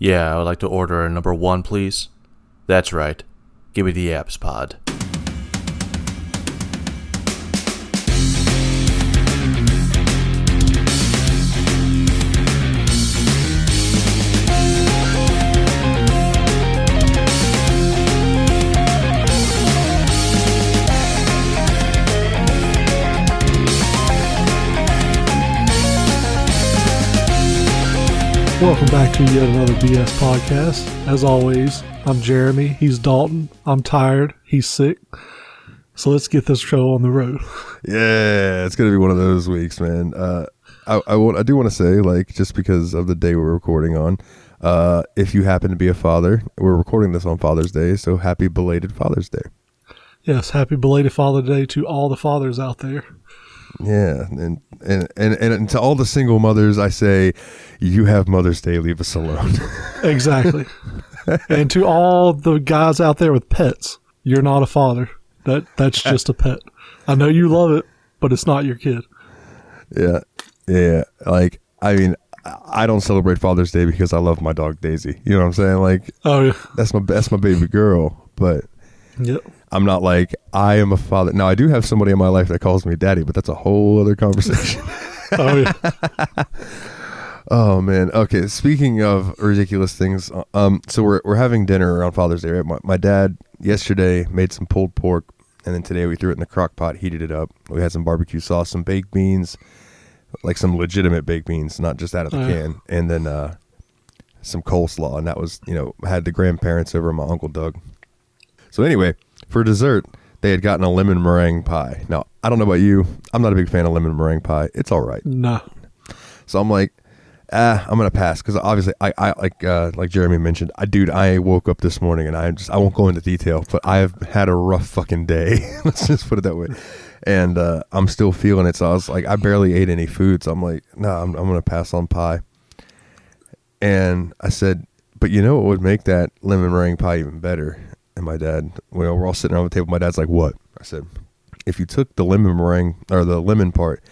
Yeah, I would like to order a number 1, please. That's right. Give me the apps pod. Welcome back to yet another BS podcast. As always, I'm Jeremy. He's Dalton. I'm tired. He's sick. So let's get this show on the road. Yeah, it's going to be one of those weeks, man. I do want to say, like, just because of the day we're recording on, if you happen to be a father, we're recording this on Father's Day, so happy belated Father's Day. Yes, happy belated Father's Day to all the fathers out there. Yeah, and to all the single mothers, I say, you have Mother's Day, leave us alone. Exactly. And to all the guys out there with pets, you're not a father. That's just a pet. I know you love it, but it's not your kid. Yeah. Like, I mean, I don't celebrate Father's Day because I love my dog Daisy. You know what I'm saying? Like, oh yeah, that's my baby girl. But yep. I'm not like, I am a father. Now, I do have somebody in my life that calls me daddy, but that's a whole other conversation. Oh, yeah. Oh, man. Okay, speaking of ridiculous things, so we're having dinner around Father's Day, right? My dad yesterday made some pulled pork, and then today we threw it in the crock pot, heated it up. We had some barbecue sauce, some baked beans, like some legitimate baked beans, not just out of the can, and then some coleslaw, and that was, I had the grandparents over, my Uncle Doug. So anyway, for dessert, they had gotten a lemon meringue pie. Now, I don't know about you. I'm not a big fan of lemon meringue pie. It's all right. No. So I'm like, I'm going to pass. Because obviously, I like Jeremy mentioned, I woke up this morning and I won't go into detail, but I've had a rough fucking day. Let's just put it that way. And I'm still feeling it. So I was like, I barely ate any food. So I'm like, no, I'm going to pass on pie. And I said, but you know what would make that lemon meringue pie even better? And my dad, we're all sitting around the table. My dad's like, what? I said, if you took the lemon meringue, or the lemon part,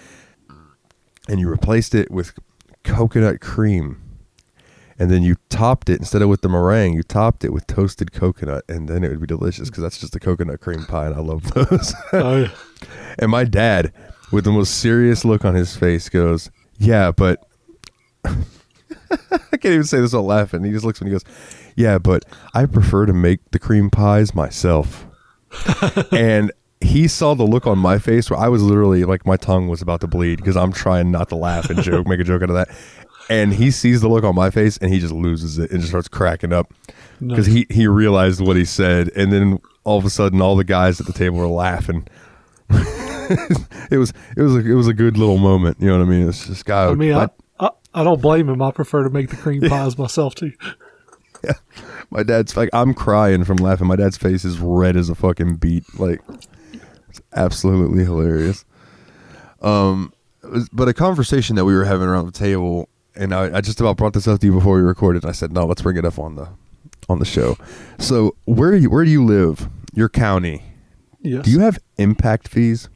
and you replaced it with coconut cream, and then you topped it, instead of with the meringue, you topped it with toasted coconut, and then it would be delicious, because that's just a coconut cream pie, and I love those. Oh, yeah. And my dad, with the most serious look on his face, goes, yeah, but... I can't even say this without laughing. He just looks at me and goes, yeah, but I prefer to make the cream pies myself. And he saw the look on my face where I was literally like, my tongue was about to bleed because I'm trying not to laugh and make a joke out of that. And he sees the look on my face and he just loses it and just starts cracking up because he realized what he said. And then all of a sudden, all the guys at the table were laughing. It was a good little moment. You know what I mean? It's just guy. I don't blame him. I prefer to make the cream pies myself too. Yeah. My dad's like, I'm crying from laughing. My dad's face is red as a fucking beet. Like, it's absolutely hilarious. But a conversation that we were having around the table, and I just about brought this up to you before we recorded. I said, no, let's bring it up on the show. So where do you live? Your county. Yes. Do you have impact fees?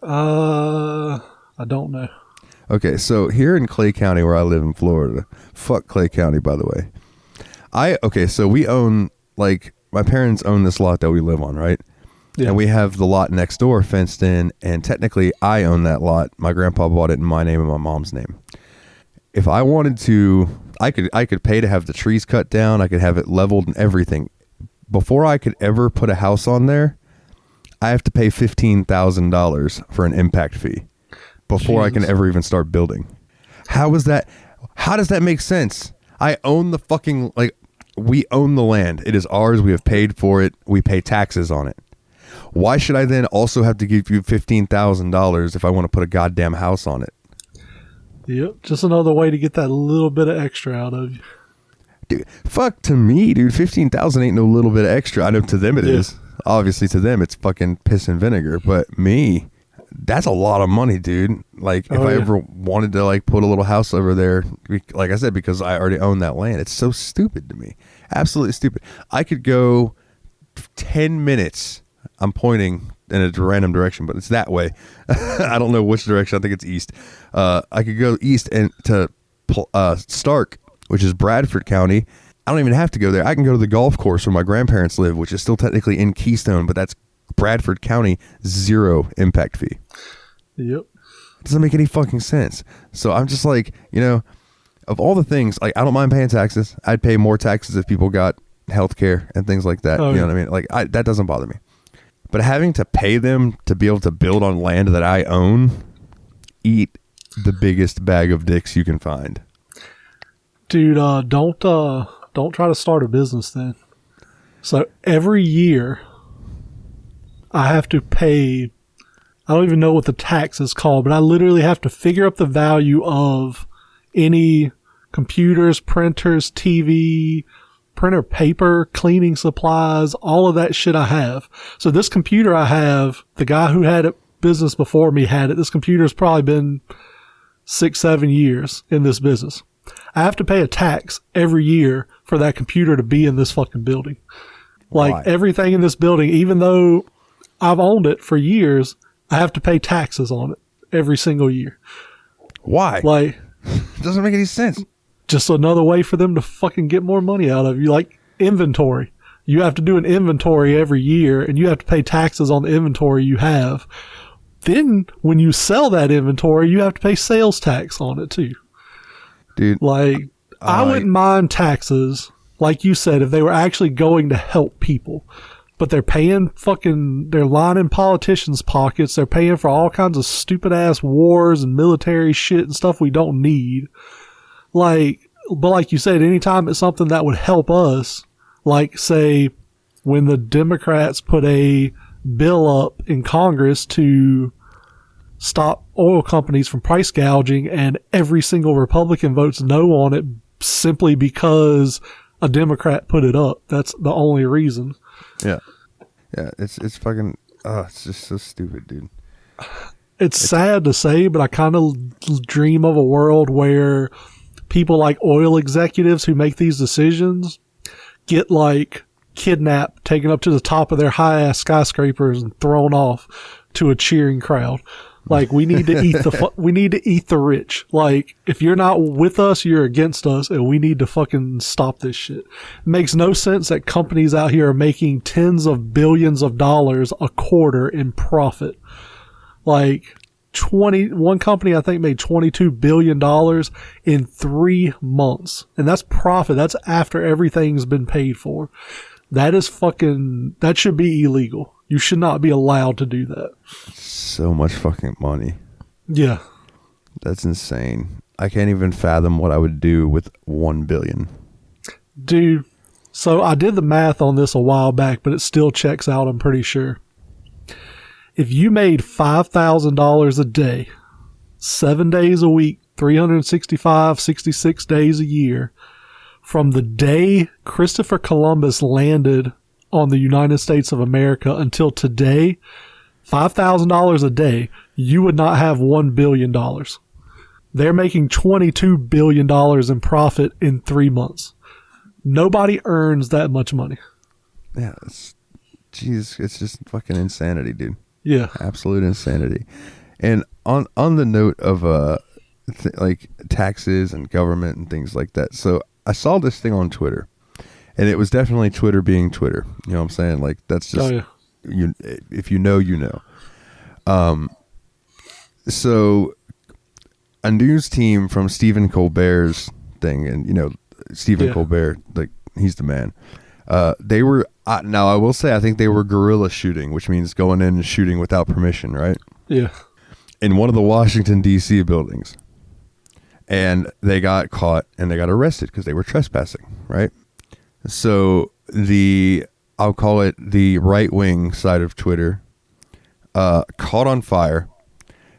I don't know. Okay, so here in Clay County, where I live in Florida, fuck Clay County, by the way. So we own, like, my parents own this lot that we live on, right? Yeah. And we have the lot next door fenced in, and technically I own that lot. My grandpa bought it in my name and my mom's name. If I wanted to, I could pay to have the trees cut down. I could have it leveled and everything. Before I could ever put a house on there, I have to pay $15,000 for an impact fee before I can ever even start building. How does that make sense? I own the fucking, like, we own the land. It is ours. We have paid for it. We pay taxes on it. Why should I then also have to give you $15,000 if I want to put a goddamn house on it? Yep. Just another way to get that little bit of extra out of you. Dude, fuck to me, dude. 15,000 ain't no little bit of extra. I know to them it is. Obviously to them it's fucking piss and vinegar, but me, that's a lot of money, dude. Like, if I ever wanted to, like, put a little house over there, like I said, because I already own that land, it's so stupid to me. Absolutely stupid. I could go 10 minutes. I'm pointing in a random direction, but it's that way. I don't know which direction. I think it's east. I could go east and to Stark, which is Bradford County. I don't even have to go there. I can go to the golf course where my grandparents live, which is still technically in Keystone, but that's Bradford County, 0 impact fee. Yep. It doesn't make any fucking sense. So I'm just like, of all the things, like, I don't mind paying taxes. I'd pay more taxes if people got healthcare and things like that. You know what I mean? Like, that doesn't bother me. But having to pay them to be able to build on land that I own, eat the biggest bag of dicks you can find. Dude, don't try to start a business then. So every year I have to pay, I don't even know what the tax is called, but I literally have to figure up the value of any computers, printers, TV, printer paper, cleaning supplies, all of that shit I have. So this computer I have, the guy who had it business before me had it. This computer's probably been 6-7 years in this business. I have to pay a tax every year for that computer to be in this fucking building. Like, why? Everything in this building, even though I've owned it for years, I have to pay taxes on it every single year. Why? Like, it doesn't make any sense. Just another way for them to fucking get more money out of you. Like inventory. You have to do an inventory every year and you have to pay taxes on the inventory you have. Then when you sell that inventory, you have to pay sales tax on it too. Dude. Like, I wouldn't mind taxes, like you said, if they were actually going to help people. But they're paying they're lining politicians' pockets. They're paying for all kinds of stupid ass wars and military shit and stuff we don't need. But like you said, anytime it's something that would help us, like say when the Democrats put a bill up in Congress to stop oil companies from price gouging and every single Republican votes no on it simply because a Democrat put it up. That's the only reason. Yeah. Yeah. It's fucking, it's just so stupid, dude. It's sad to say, but I kind of dream of a world where people like oil executives who make these decisions get like kidnapped, taken up to the top of their high ass skyscrapers and thrown off to a cheering crowd. Like, we need to eat we need to eat the rich. Like, if you're not with us, you're against us, and we need to fucking stop this shit. It makes no sense that companies out here are making tens of billions of dollars a quarter in profit. Like, one company I think made $22 billion in 3 months. And that's profit. That's after everything's been paid for. That should be illegal. You should not be allowed to do that. So much fucking money. Yeah. That's insane. I can't even fathom what I would do with 1 billion. Dude, so I did the math on this a while back, but it still checks out, I'm pretty sure. If you made $5,000 a day, 7 days a week, 365, 66 days a year, from the day Christopher Columbus landed on the United States of America until today, $5,000 a day, you would not have $1 billion. They're making $22 billion in profit in 3 months. Nobody earns that much money. Yeah, it's just fucking insanity, dude. Yeah. Absolute insanity. And on the note of like taxes and government and things like that. So I saw this thing on Twitter, and it was definitely Twitter being Twitter. You know what I'm saying? Like, that's just, if you know, you know. So a news team from Stephen Colbert's thing, and Stephen Colbert, like, he's the man. They were now I will say I think they were guerrilla shooting, which means going in and shooting without permission, right? Yeah. In one of the Washington D.C. buildings, and they got caught and they got arrested because they were trespassing, right? So I'll call it the right wing side of Twitter, caught on fire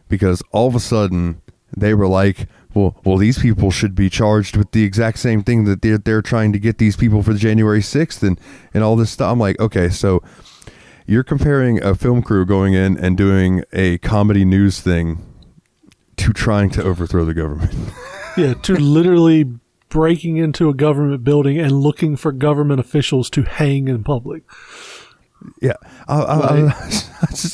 because all of a sudden they were like, well, these people should be charged with the exact same thing that they're trying to get these people for January 6th and all this stuff. I'm like, okay, so you're comparing a film crew going in and doing a comedy news thing to trying to overthrow the government. Yeah, to literally breaking into a government building and looking for government officials to hang in public. Yeah,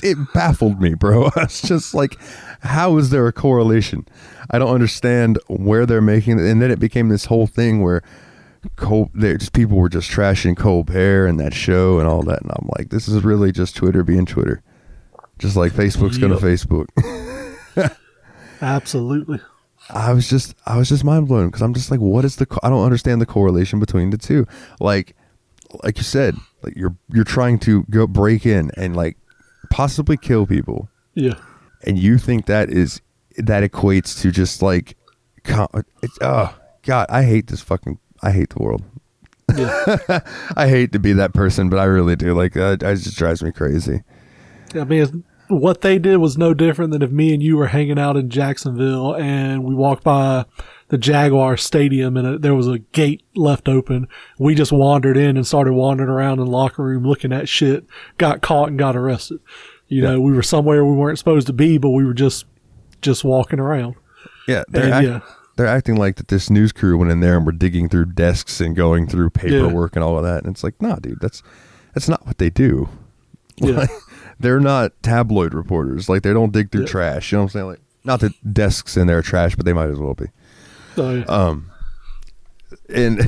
it baffled me, bro. I was just like, how is there a correlation? I don't understand where they're making it. And then it became this whole thing where people were just trashing Colbert and that show and all that. And I'm like, this is really just Twitter being Twitter, just like Facebook's going to Facebook. Absolutely. I was just mind blown because I'm just like, what is I don't understand the correlation between the two. Like you said, like you're trying to go break in and like possibly kill people. Yeah. And you think that equates to just like, oh God, I hate the world. Yeah. I hate to be that person, but I really do. Like, it just drives me crazy. I mean, what they did was no different than if me and you were hanging out in Jacksonville and we walked by the Jaguar Stadium and there was a gate left open. We just wandered in and started wandering around in the locker room looking at shit, got caught and got arrested. You know, we were somewhere we weren't supposed to be, but we were just walking around. Yeah. They're acting like that this news crew went in there and were digging through desks and going through paperwork and all of that. And it's like, nah, dude, that's not what they do. Yeah. Like, they're not tabloid reporters. Like, they don't dig through trash. You know what I'm saying? Like, not that desks in there are trash, but they might as well be. Oh, yeah. And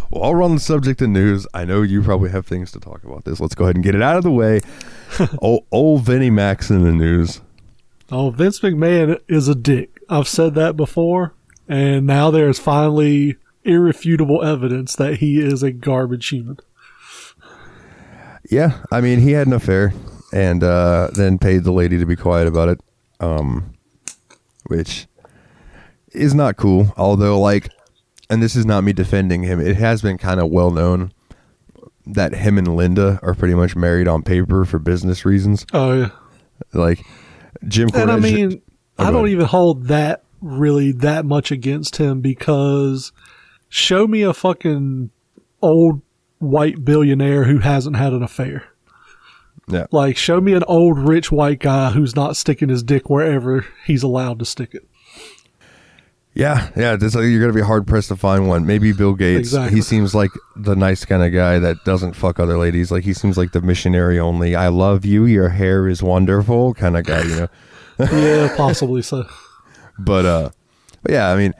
while we're on the subject of news, I know you probably have things to talk about this. Let's go ahead and get it out of the way. old Vinnie Mac's in the news. Oh, Vince McMahon is a dick. I've said that before, and now there's finally irrefutable evidence that he is a garbage human. Yeah, I mean, he had an affair and then paid the lady to be quiet about it, which is not cool. Although, like, and this is not me defending him, it has been kind of well known that him and Linda are pretty much married on paper for business reasons. Oh, yeah. Like, Jim Cornette. And I mean, I don't even hold that much against him because show me a fucking old white billionaire who hasn't had an affair. Yeah. Like, show me an old rich white guy who's not sticking his dick wherever he's allowed to stick it. Yeah. That's like, you're going to be hard pressed to find one. Maybe Bill Gates. Exactly. He seems like the nice kind of guy that doesn't fuck other ladies. Like, he seems like the missionary only, I love you, your hair is wonderful kind of guy, you know? Yeah, possibly so. But yeah, I mean,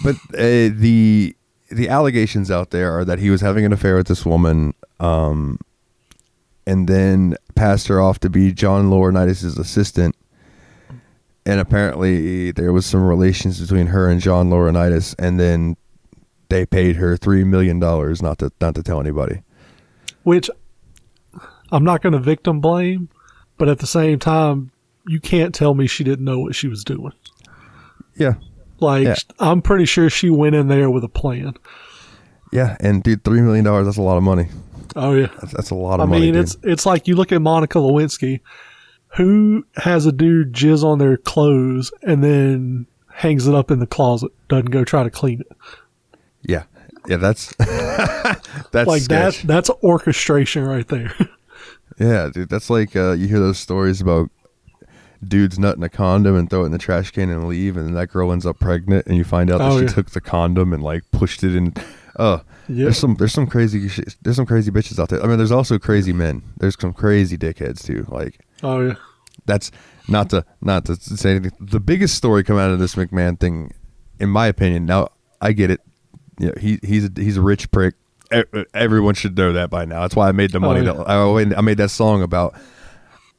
but the allegations out there are that he was having an affair with this woman, and then passed her off to be John Laurinaitis' assistant. And apparently there was some relations between her and John Laurinaitis, and then they paid her $3 million not to tell anybody. Which I'm not going to victim blame, but at the same time, you can't tell me she didn't know what she was doing. Yeah. I'm pretty sure she went in there with a plan. Yeah, and dude, $3 million, that's a lot of money. Oh, yeah. That's a lot of money, dude. It's like you look at Monica Lewinsky, who has a dude jizz on their clothes and then hangs it up in the closet, doesn't go try to clean it. Yeah. Yeah, that's that's like that's orchestration right there. Yeah, dude, that's like you hear those stories about dudes nutting a condom and throw it in the trash can and leave, and then that girl ends up pregnant, and you find out that she took the condom and like pushed it in. There's some crazy there's some crazy bitches out there. I mean, there's also crazy men. There's some crazy dickheads too. Like, oh yeah, that's not to say anything. The biggest story coming out of this McMahon thing, in my opinion. Now I get it. You know, he's a rich prick. Everyone should know that by now. That's why I made the money. I made that song about.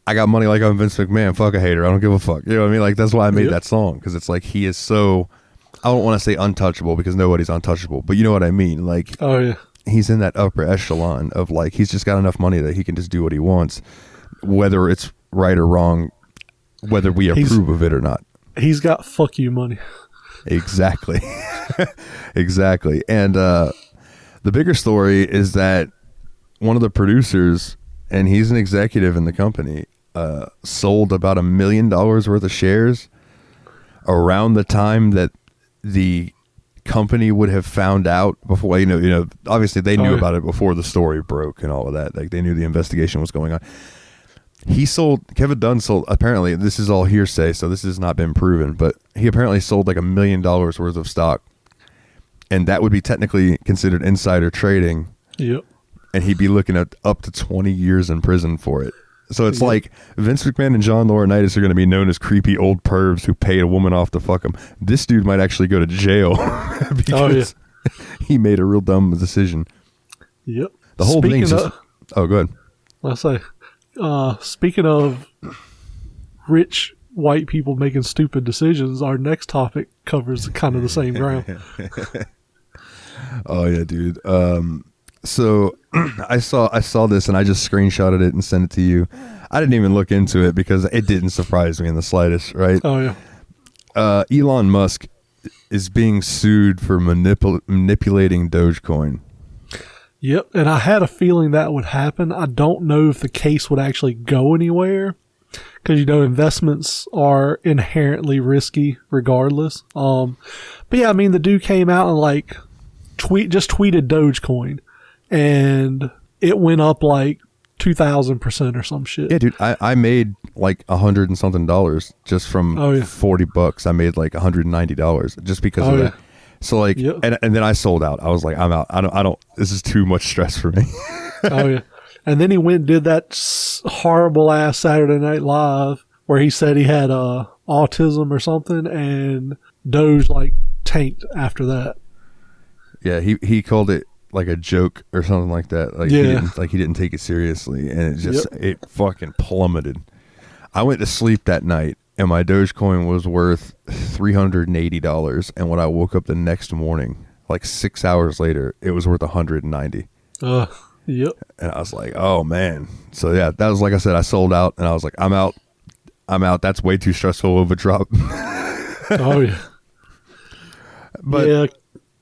I got money like I'm Vince McMahon. Fuck a hater. I don't give a fuck. You know what I mean? Like, that's why I made that song, because it's like he is so. I don't want to say untouchable because nobody's untouchable, but you know what I mean. Like, oh yeah, he's in that upper echelon of like he's just got enough money that he can just do what he wants, whether it's right or wrong, whether we approve of it or not. He's got fuck you money. Exactly. Exactly. And the bigger story is that one of the producers, and he's an executive in the company, sold about $1 million worth of shares around the time that the company would have found out before, you know, obviously they knew about it before the story broke and all of that. Like, they knew the investigation was going on. Kevin Dunn sold, apparently, this is all hearsay, so this has not been proven, but he apparently sold like $1 million worth of stock, and that would be technically considered insider trading. Yep. and he'd be looking at up to 20 years in prison for it. So it's like Vince McMahon and John Laurinaitis are going to be known as creepy old pervs who paid a woman off to fuck him. This dude might actually go to jail because he made a real dumb decision. Yep. The whole thing's just... Oh, go ahead. Let's say, speaking of rich white people making stupid decisions, our next topic covers kind of the same ground. Oh, yeah, dude. So I saw this and I just screenshotted it and sent it to you. I didn't even look into it because it didn't surprise me in the slightest, right? Oh, yeah. Elon Musk is being sued for manipulating Dogecoin. Yep, and I had a feeling that would happen. I don't know if the case would actually go anywhere because, investments are inherently risky regardless. But yeah, I mean, the dude came out and tweeted Dogecoin, and it went up like 2,000% or some shit. Yeah, dude, I made like $100 and something just from $40. I made like $190 just because of that. So like, and then I sold out. I was like, I'm out. I don't. This is too much stress for me. Oh yeah. And then he went and did that horrible ass Saturday Night Live where he said he had autism or something, and Doge like tanked after that. Yeah, he called it like a joke or something like that. Like he didn't take it seriously, and it just it fucking plummeted. I went to sleep that night, and my Dogecoin was worth $380. And when I woke up the next morning, like 6 hours later, it was worth $190. Yep. And I was like, oh man. So yeah, that was, like I said, I sold out, and I was like, I'm out. That's way too stressful of a drop. Oh yeah. But yeah.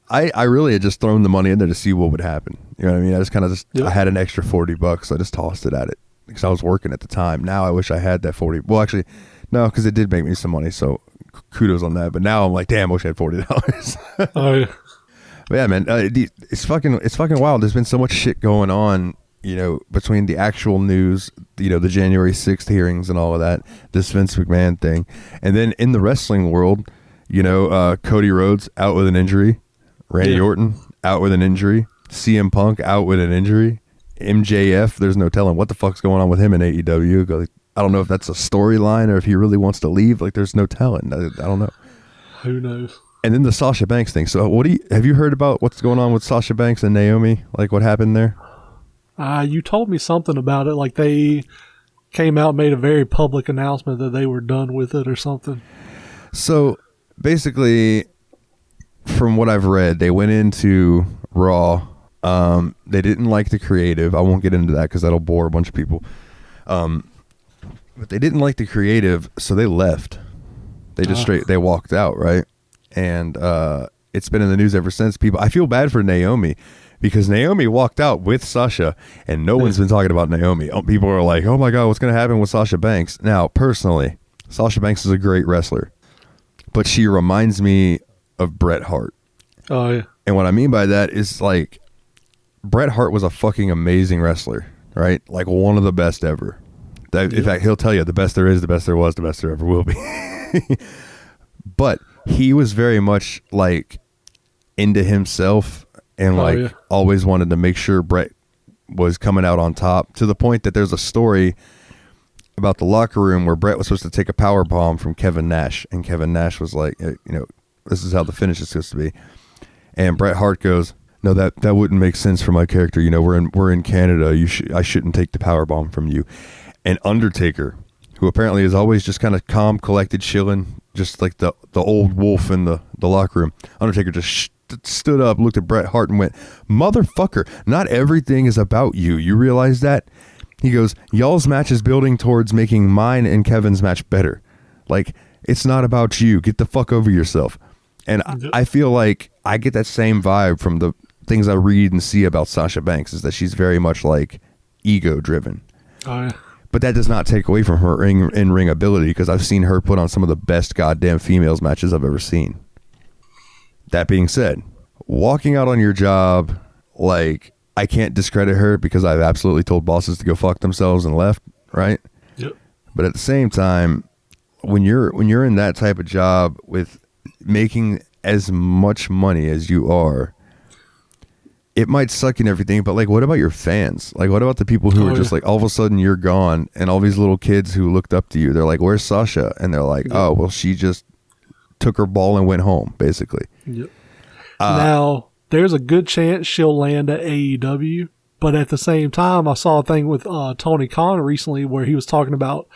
I really had just thrown the money in there to see what would happen. You know what I mean? I just kind of I had an extra $40. So I just tossed it at it because I was working at the time. Now I wish I had that 40. Well, actually, no, because it did make me some money. So kudos on that. But now I'm like, damn, I wish I had $40. Oh yeah. But yeah, man, it's fucking wild. There's been so much shit going on, between the actual news, the January 6th hearings and all of that, this Vince McMahon thing. And then in the wrestling world, Cody Rhodes out with an injury. Randy Orton out with an injury. CM Punk out with an injury. MJF, there's no telling what the fuck's going on with him in AEW. I don't know if that's a storyline or if he really wants to leave. Like, there's no telling. I don't know. Who knows? And then the Sasha Banks thing. So have you heard about what's going on with Sasha Banks and Naomi? Like, what happened there? You told me something about it. Like, they came out and made a very public announcement that they were done with it or something. So basically, from what I've read, they went into Raw. They didn't like the creative. I won't get into that because that'll bore a bunch of people. But they didn't like the creative, so they left. They just they walked out, right? And it's been in the news ever since. I feel bad for Naomi because Naomi walked out with Sasha, and no one's been talking about Naomi. People are like, oh my God, what's going to happen with Sasha Banks? Now, personally, Sasha Banks is a great wrestler, but she reminds me of Bret Hart. Oh, yeah. And what I mean by that is, like, Bret Hart was a fucking amazing wrestler, right? Like, one of the best ever. In fact, he'll tell you the best there is, the best there was, the best there ever will be. But he was very much like into himself and always wanted to make sure Bret was coming out on top, to the point that there's a story about the locker room where Bret was supposed to take a power bomb from Kevin Nash, and Kevin Nash was like, this is how the finish is supposed to be. And Bret Hart goes, no, that wouldn't make sense for my character. We're in Canada. I shouldn't take the power bomb from you. And Undertaker, who apparently is always just kind of calm, collected, chilling, just like the old wolf in the locker room. Undertaker just stood up, looked at Bret Hart and went, motherfucker, not everything is about you. You realize that? He goes, y'all's match is building towards making mine and Kevin's match better. Like, it's not about you. Get the fuck over yourself. And I feel like I get that same vibe from the things I read and see about Sasha Banks, is that she's very much like ego driven. Oh, yeah. But that does not take away from her in-ring ability, because I've seen her put on some of the best goddamn females matches I've ever seen. That being said, walking out on your job, like, I can't discredit her because I've absolutely told bosses to go fuck themselves and left, right? Yep. But at the same time, when you're in that type of job with making as much money as you are, it might suck and everything, but like, what about your fans? Like, what about the people who are just like, all of a sudden you're gone, and all these little kids who looked up to you, they're like, where's Sasha? And they're like, oh, well, she just took her ball and went home, basically. Yep. Now, there's a good chance she'll land at AEW, but at the same time, I saw a thing with Tony Khan recently where he was talking about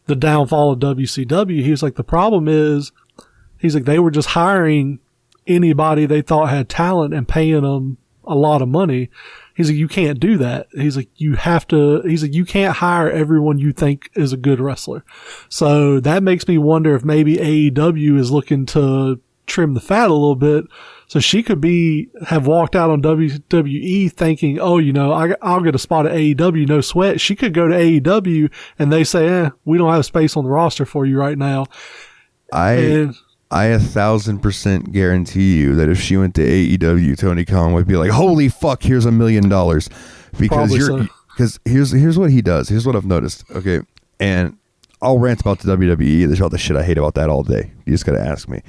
the downfall of WCW. He was like, the problem is, he's like, they were just hiring anybody they thought had talent and paying them a lot of money. He's like, you can't do that. He's like, you can't hire everyone you think is a good wrestler. So that makes me wonder if maybe AEW is looking to trim the fat a little bit. So she could have walked out on WWE thinking, oh, I'll get a spot at AEW, no sweat. She could go to AEW and they say, we don't have space on the roster for you right now. I 1,000% guarantee you that if she went to AEW, Tony Khan would be like, holy fuck, here's $1 million. Because here's what he does. Here's what I've noticed. Okay. And I'll rant about the WWE. There's all the shit I hate about that all day. You just got to ask me.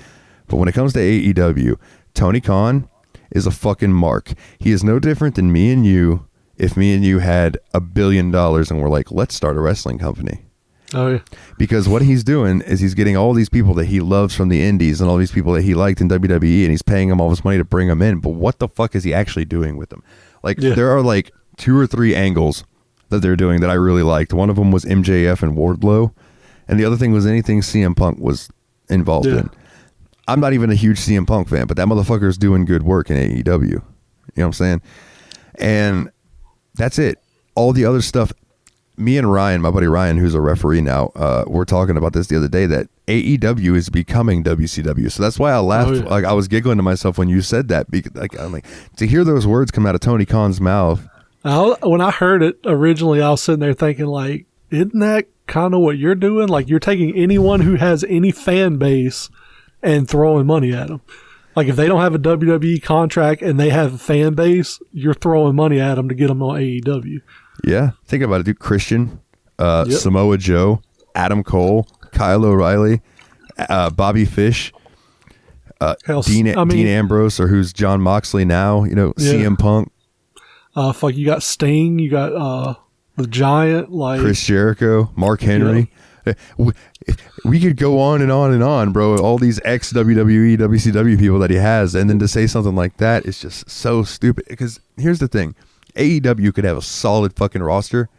But when it comes to AEW, Tony Khan is a fucking mark. He is no different than me and you if me and you had $1 billion and we're like, let's start a wrestling company. Oh, yeah. Because what he's doing is he's getting all these people that he loves from the indies and all these people that he liked in WWE, and he's paying them all this money to bring them in. But what the fuck is he actually doing with them? Like, there are like 2 or 3 angles that they're doing that I really liked. One of them was MJF and Wardlow, and the other thing was anything CM Punk was involved in. I'm not even a huge CM Punk fan, but that motherfucker's doing good work in AEW. You know what I'm saying? And that's it. All the other stuff, me and Ryan, my buddy Ryan, who's a referee now, we're talking about this the other day, that AEW is becoming WCW. So that's why I laughed. Oh, yeah. Like, I was giggling to myself when you said that. Because, like, I'm like, to hear those words come out of Tony Khan's mouth. When I heard it originally, I was sitting there thinking, like, isn't that kind of what you're doing? Like, you're taking anyone who has any fan base and throwing money at them. Like, if they don't have a WWE contract and they have a fan base, you're throwing money at them to get them on AEW. Yeah. Think about it, dude. Christian, Samoa Joe, Adam Cole, Kyle O'Reilly, Bobby Fish, Dean Ambrose, or who's John Moxley now, CM Punk. You got Sting, you got the Giant, like Chris Jericho, Mark Henry. Yeah. We could go on and on and on, bro. All these ex-WWE, WCW people that he has, and then to say something like that is just so stupid. Because here's the thing. AEW could have a solid fucking roster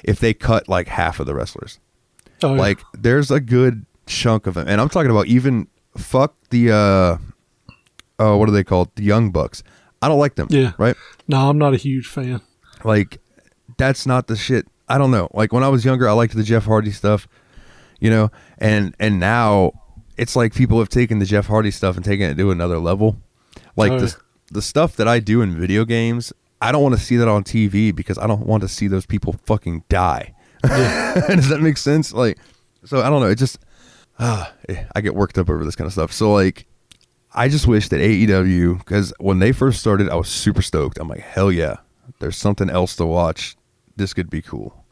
if they cut like half of the wrestlers. Oh, yeah. Like, there's a good chunk of them. And I'm talking about even fuck the, what are they called? The Young Bucks. I don't like them. Yeah. Right? No, I'm not a huge fan. Like, that's not the shit. I don't know. Like, when I was younger, I liked the Jeff Hardy stuff. And now it's like people have taken the Jeff Hardy stuff and taken it to another level. Like, the stuff that I do in video games, I don't want to see that on TV because I don't want to see those people fucking die. Yeah. Does that make sense? Like, so I don't know. It just, I get worked up over this kind of stuff. So, like, I just wish that AEW, because when they first started, I was super stoked. I'm like, hell yeah, there's something else to watch. This could be cool.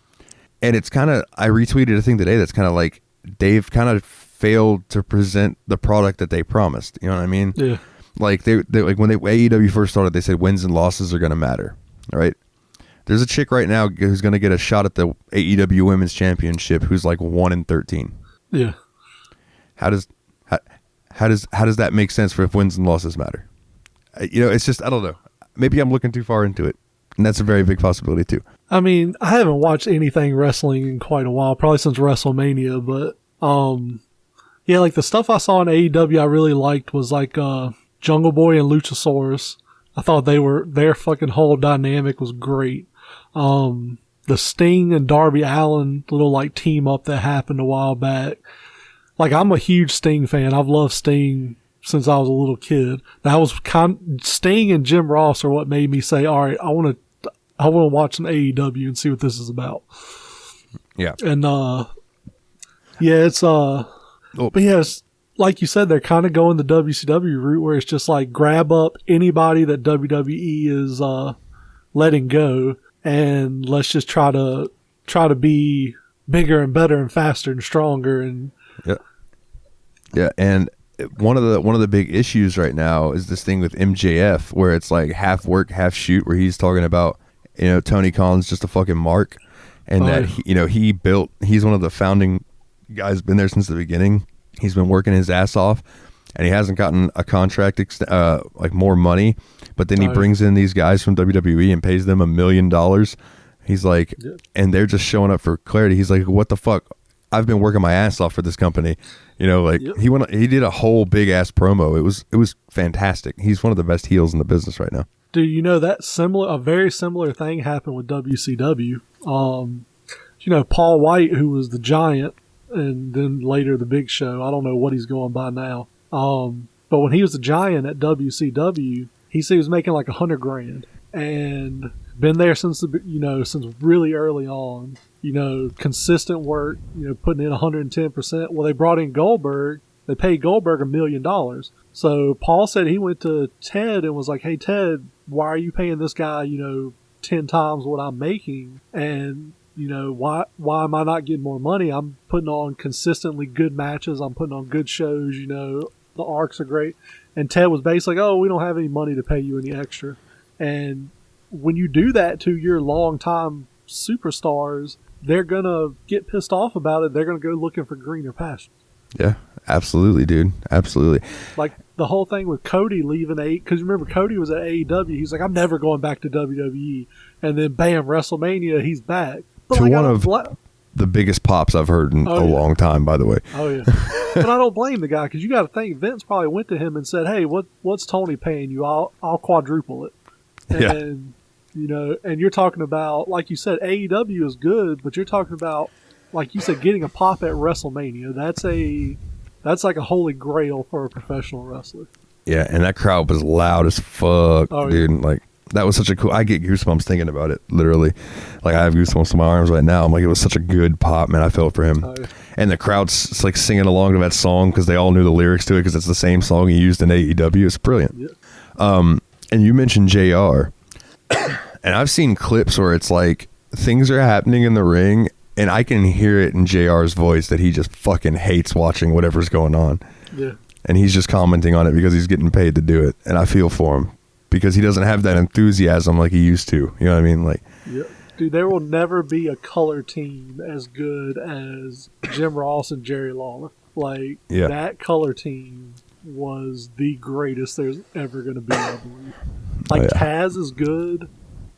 And it's kind of, I retweeted a thing today that's kind of like, they've kind of failed to present the product that they promised. You know what I mean? Yeah. Like, they like when AEW first started, they said wins and losses are going to matter. All right. There's a chick right now who's going to get a shot at the AEW Women's Championship who's like 1-13. Yeah. How does that make sense for if wins and losses matter? It's just, I don't know. Maybe I'm looking too far into it. And that's a very big possibility too. I mean, I haven't watched anything wrestling in quite a while, probably since WrestleMania, but yeah, like the stuff I saw in AEW I really liked was like Jungle Boy and Luchasaurus. I thought their fucking whole dynamic was great. The Sting and Darby Allin little like team up that happened a while back. Like, I'm a huge Sting fan. I've loved Sting since I was a little kid. That was Sting and Jim Ross are what made me say, all right, I want to watch an AEW and see what this is about. Yeah. And it's but yes, like you said, they're kind of going the WCW route where it's just like grab up anybody that WWE is letting go, and let's just try to be bigger and better and faster and stronger. And yeah, and one of the big issues right now is this thing with MJF where it's like half work, half shoot, where he's talking about, Tony Khan's just a fucking mark, and that he's one of the founding guys, been there since the beginning. He's been working his ass off, and he hasn't gotten a contract like more money, but then he brings in these guys from WWE and pays them $1 million. He's like, and they're just showing up for clarity. He's like, what the fuck? I've been working my ass off for this company. He did a whole big ass promo. It was fantastic. He's one of the best heels in the business right now. Do you know that a very similar thing happened with WCW? Paul White, who was the Giant, and then later the Big Show. I don't know what he's going by now. But when he was the Giant at WCW, he said he was making like $100,000, and been there since since really early on. Consistent work. Putting in 110%. Well, they brought in Goldberg. They paid Goldberg $1 million. So Paul said he went to Ted and was like, "Hey Ted, why are you paying this guy 10 times what I'm making? And why am I not getting more money? I'm putting on consistently good matches. I'm putting on good shows. The arcs are great." And Ted was basically like, "Oh, we don't have any money to pay you any extra." And when you do that to your longtime superstars, they're gonna get pissed off about it. They're gonna go looking for greener pastures. Yeah, absolutely, dude. Absolutely. Like the whole thing with Cody leaving because remember Cody was at AEW. He's like, "I'm never going back to WWE," and then bam, WrestleMania, he's back. But to one of the biggest pops I've heard in a long time, by the way. Oh yeah, but I don't blame the guy, because you got to think Vince probably went to him and said, "Hey, what's Tony paying you? I'll quadruple it." And and you're talking about, like you said, AEW is good, but you're talking about, like you said, getting a pop at WrestleMania. That's like a holy grail for a professional wrestler. Yeah, and that crowd was loud as fuck, dude. Yeah. Like, that was such a cool. I get goosebumps thinking about it. Literally, like I have goosebumps in my arms right now. I'm like, it was such a good pop, man. I felt for him, and the crowd's like singing along to that song because they all knew the lyrics to it because it's the same song he used in AEW. It's brilliant. Yeah. And you mentioned JR. And I've seen clips where it's like things are happening in the ring and I can hear it in JR's voice that he just fucking hates watching whatever's going on. Yeah. And he's just commenting on it because he's getting paid to do it. And I feel for him because he doesn't have that enthusiasm like he used to. You know what I mean? Like, yeah. Dude, there will never be a color team as good as Jim Ross and Jerry Lawler. Like, that color team was the greatest there's ever going to be, I believe. Like, Taz is good.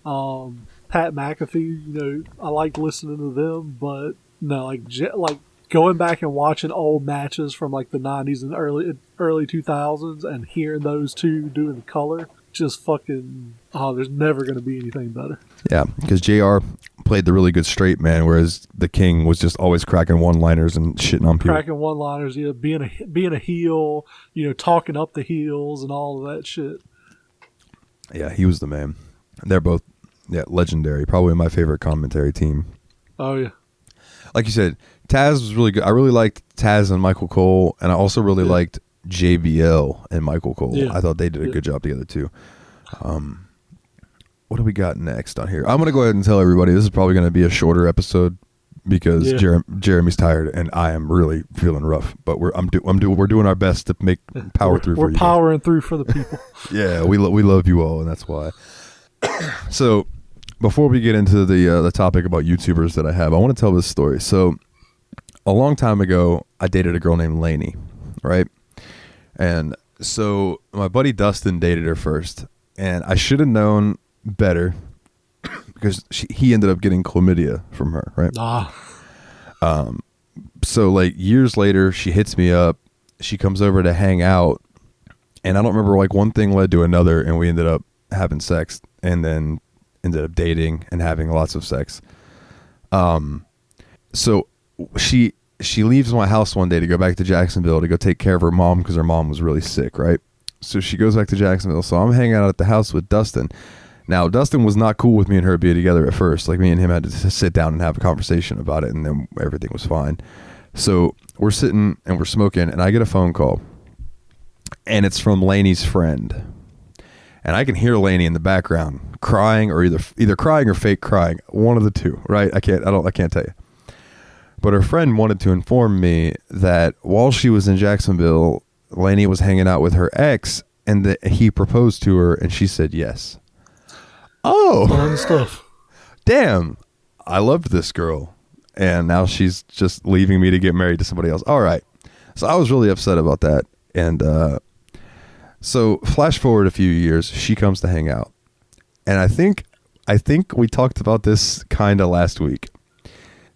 Pat McAfee, I like listening to them, but no, like going back and watching old matches from like the 90s and early 2000s and hearing those two doing the color, just fucking, there's never going to be anything better. Yeah, because JR played the really good straight man, whereas the King was just always cracking one-liners and shitting on people. Cracking one-liners, being a heel, talking up the heels and all of that shit. Yeah, he was the man. They're both, legendary. Probably my favorite commentary team. Oh, yeah. Like you said, Taz was really good. I really liked Taz and Michael Cole, and I also really liked JBL and Michael Cole. Yeah. I thought they did a good job together, too. What do we got next on here? I'm going to go ahead and tell everybody this is probably going to be a shorter episode because Jeremy's tired and I am really feeling rough. But we're doing our best to make power through. We're powering through for the people. Yeah, we love you all, and that's why. So, before we get into the topic about YouTubers that I have, I want to tell this story. So, a long time ago, I dated a girl named Lainey, right? And so my buddy Dustin dated her first, and I should have known better because he ended up getting chlamydia from her, right? So like years later, she hits me up. She comes over to hang out, and I don't remember, like one thing led to another, and we ended up having sex, and then ended up dating and having lots of sex. So she leaves my house one day to go back to Jacksonville to go take care of her mom because her mom was really sick, right? So she goes back to Jacksonville. So I'm hanging out at the house with Dustin. Now, Dustin was not cool with me and her being together at first. Like, me and him had to sit down and have a conversation about it, and then everything was fine. So we're sitting and we're smoking, and I get a phone call, and it's from Lainey's friend. And I can hear Lainey in the background crying, or either crying or fake crying, one of the two, right? I can't tell you. But her friend wanted to inform me that while she was in Jacksonville, Lainey was hanging out with her ex and that he proposed to her and she said yes. Oh, fun stuff. Damn, I loved this girl. And now she's just leaving me to get married to somebody else. All right. So I was really upset about that. And so flash forward a few years, she comes to hang out. And I think we talked about this kind of last week.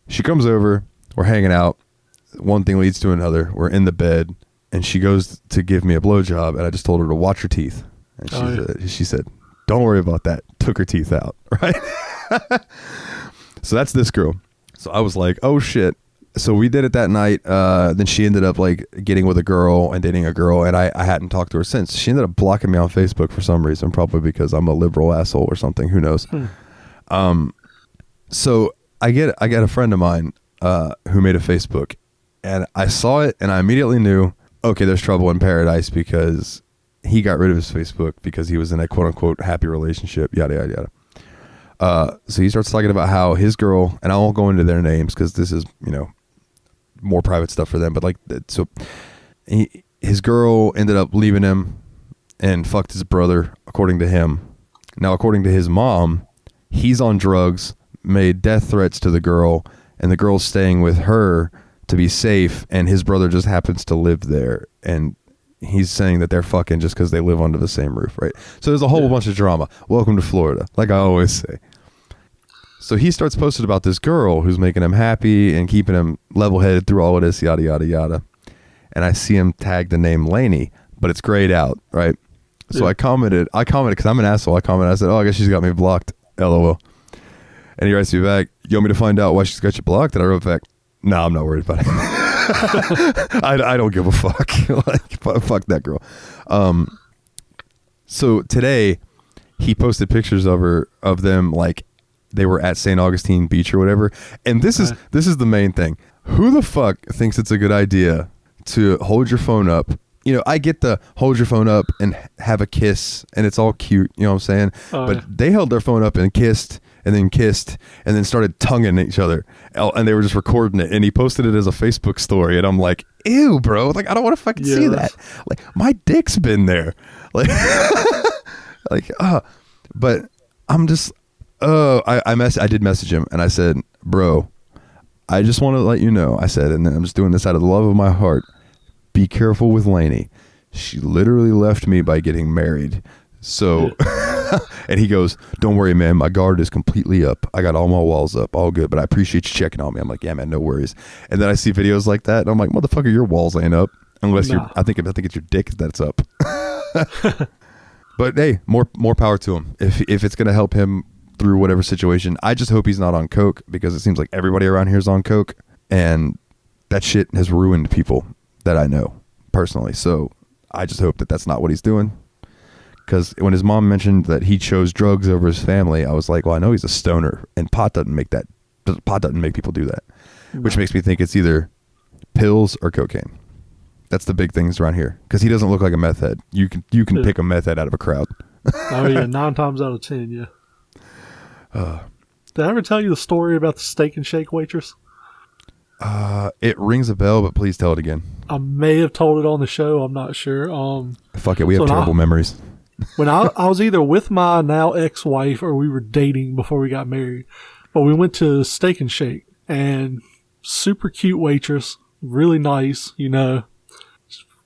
She comes over, we're hanging out. One thing leads to another. We're in the bed, and she goes to give me a blowjob, and I just told her to watch her teeth. And she said, don't worry about that. Took her teeth out, right? So that's this girl. So I was like, oh, shit. So we did it that night. Then she ended up like getting with a girl and dating a girl, and I hadn't talked to her since. She ended up blocking me on Facebook for some reason, probably because I'm a liberal asshole or something. Who knows? So I get a friend of mine who made a Facebook, and I saw it, and I immediately knew, okay, there's trouble in paradise because he got rid of his Facebook because he was in a quote unquote happy relationship. Yada yada yada. So he starts talking about how his girl, and I won't go into their names because this is, more private stuff for them, but like, so his girl ended up leaving him and fucked his brother, according to him. Now, according to his mom, he's on drugs, made death threats to the girl, and the girl's staying with her to be safe, and his brother just happens to live there, and he's saying that they're fucking just because they live under the same roof, right? So there's a whole bunch of drama. Welcome to Florida, like I always say. So he starts posting about this girl who's making him happy and keeping him level-headed through all of this, yada, yada, yada. And I see him tag the name Lainey, but it's grayed out, right? So yeah. I commented because I'm an asshole. I said, oh, I guess she's got me blocked, LOL. And he writes me back, you want me to find out why she's got you blocked? And I wrote back, no, I'm not worried about it. I don't give a fuck. Like, fuck that girl. So today, he posted pictures of them, like, they were at St. Augustine Beach or whatever. And this is the main thing. Who the fuck thinks it's a good idea to hold your phone up? I get the hold your phone up and have a kiss and it's all cute. You know what I'm saying? But they held their phone up and kissed and then started tonguing each other. And they were just recording it. And he posted it as a Facebook story. And I'm like, ew, bro. Like, I don't want to fucking see that. Like, my dick's been there. Like, but I'm just... I did message him and I said, bro, I just want to let you know, I said, and I'm just doing this out of the love of my heart. Be careful with Lainey. She literally left me by getting married. So, and he goes, don't worry, man. My guard is completely up. I got all my walls up, all good, but I appreciate you checking on me. I'm like, yeah, man, no worries. And then I see videos like that and I'm like, motherfucker, your walls ain't up unless I think it's your dick that's up. But hey, more power to him. If it's going to help him through whatever situation. I just hope he's not on coke because it seems like everybody around here is on coke and that shit has ruined people that I know personally. So I just hope that that's not what he's doing, because when his mom mentioned that he chose drugs over his family, I was like, well, I know he's a stoner and pot doesn't make people do that, which makes me think it's either pills or cocaine. That's the big things around here because he doesn't look like a meth head. You can pick a meth head out of a crowd. Oh yeah, 9 times out of 10, yeah. Did I ever tell you the story about the Steak and Shake waitress? It rings a bell, but please tell it again. I may have told it on the show. I'm not sure. Fuck it. We have terrible memories. When I was either with my now ex-wife or we were dating before we got married, but we went to Steak and Shake and super cute waitress, really nice,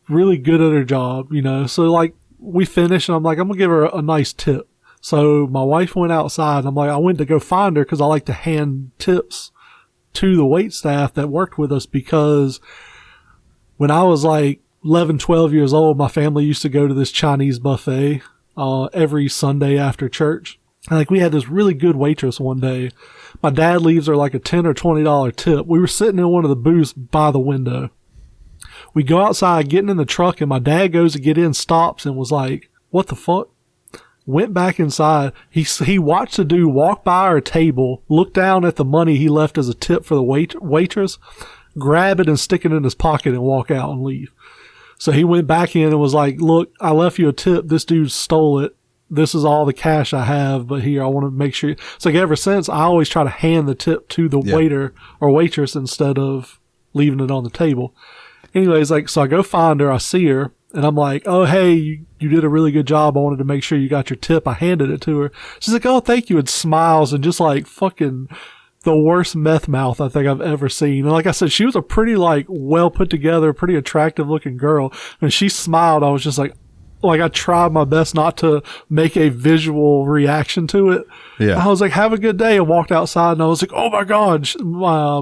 really good at her job, So like we finished and I'm like, I'm going to give her a nice tip. So my wife went outside. I'm like, I went to go find her because I like to hand tips to the wait staff that worked with us, because when I was like 11, 12 years old, my family used to go to this Chinese buffet every Sunday after church. And like we had this really good waitress one day. My dad leaves her like a $10 or $20 tip. We were sitting in one of the booths by the window. We go outside, getting in the truck, and my dad goes to get in, stops, and was like, what the fuck? Went back inside. He watched the dude walk by our table, look down at the money he left as a tip for the waitress, grab it and stick it in his pocket and walk out and leave. So he went back in and was like, look, I left you a tip. This dude stole it. This is all the cash I have, but here, I want to make sure. So like ever since, I always try to hand the tip to the waiter or waitress instead of leaving it on the table. Anyways, like, so I go find her, I see her, And I'm like, oh, hey, you did a really good job. I wanted to make sure you got your tip. I handed it to her. She's like, oh, thank you. And smiles and just like fucking the worst meth mouth I think I've ever seen. And like I said, she was a pretty like well put together, pretty attractive looking girl. And she smiled. I was just like I tried my best not to make a visual reaction to it. Yeah. I was like, have a good day, and walked outside, and I was like, oh my God.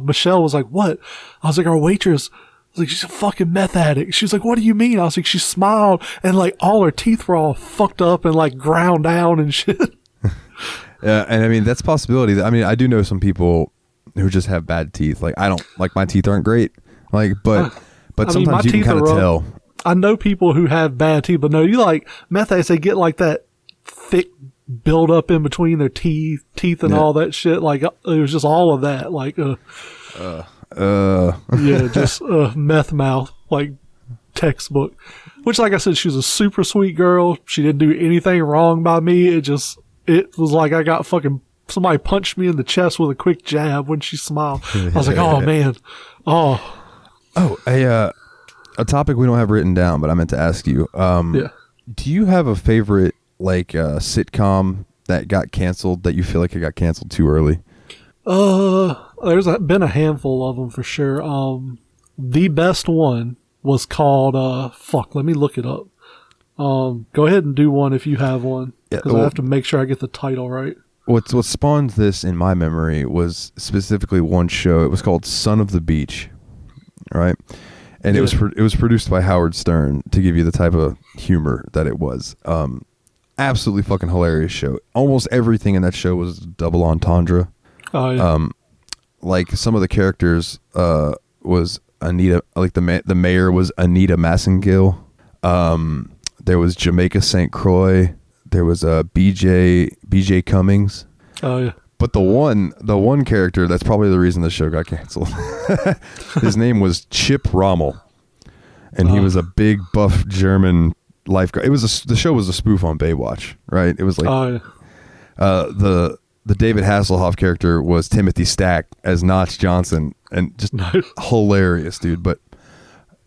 Michelle was like, what? I was like, our waitress, like, she's a fucking meth addict. She was like, what do you mean? I was like, she smiled and like all her teeth were all fucked up and like ground down and shit. Yeah, and I mean that's a possibility. I mean, I do know some people who just have bad teeth. Like I don't like my teeth aren't great. Like, but sometimes you can kind of tell. I know people who have bad teeth, but no, you like meth addicts, they get like that thick build up in between their teeth and all that shit. Like it was just all of that. Like yeah, just meth mouth, like textbook. Which, like I said, she was a super sweet girl. She didn't do anything wrong by me. It was like I got fucking somebody punched me in the chest with a quick jab when she smiled. I was like, oh man, a topic we don't have written down, but I meant to ask you. Do you have a favorite like sitcom that got canceled that you feel like it got canceled too early? There's been a handful of them for sure. The best one was called, let me look it up. Go ahead and do one if you have one, because I have to make sure I get the title right. What spawned this in my memory was specifically one show. It was called Son of the Beach, right? And it was produced by Howard Stern to give you the type of humor that it was. Absolutely fucking hilarious show. Almost everything in that show was double entendre. Oh yeah. Like some of the characters was Anita, like the mayor was Anita Massengill. There was Jamaica St. Croix. There was BJ Cummings. Oh yeah. But the one character that's probably the reason the show got canceled. His name was Chip Rommel, and he was a big buff German lifeguard. The show was a spoof on Baywatch, right? It was like the David Hasselhoff character was Timothy Stack as Notch Johnson, and just hilarious, dude. But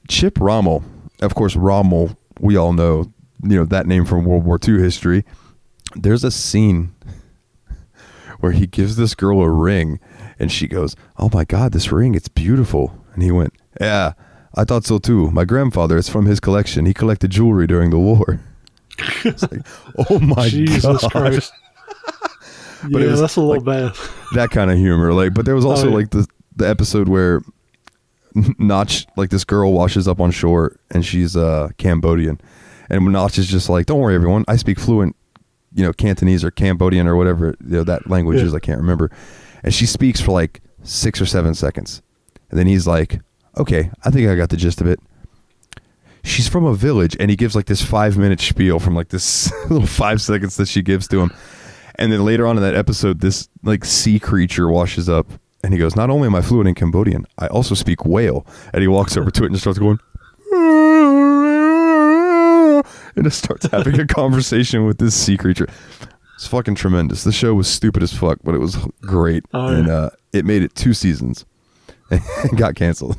Chip Rommel, of course, Rommel, we all know, that name from World War II history. There's a scene where he gives this girl a ring, and she goes, "Oh my God, this ring, it's beautiful." And he went, "Yeah, I thought so too. My grandfather, it's from his collection. He collected jewelry during the war." It's like, oh my Jesus God. Christ. But yeah, that's a little bad. That kind of humor. Like, but there was also like the episode where Notch, like this girl washes up on shore and she's Cambodian. And Notch is just like, "Don't worry, everyone. I speak fluent, Cantonese or Cambodian or whatever, that language is. I can't remember." And she speaks for like 6 or 7 seconds. And then he's like, "Okay, I think I got the gist of it. She's from a village." And he gives like this 5-minute spiel from like this little 5 seconds that she gives to him. And then later on in that episode, this like sea creature washes up and he goes, "Not only am I fluent in Cambodian, I also speak whale." And he walks over to it and starts going, and it starts having a conversation with this sea creature. It's fucking tremendous. The show was stupid as fuck, but it was great. And it made it 2 seasons and got canceled.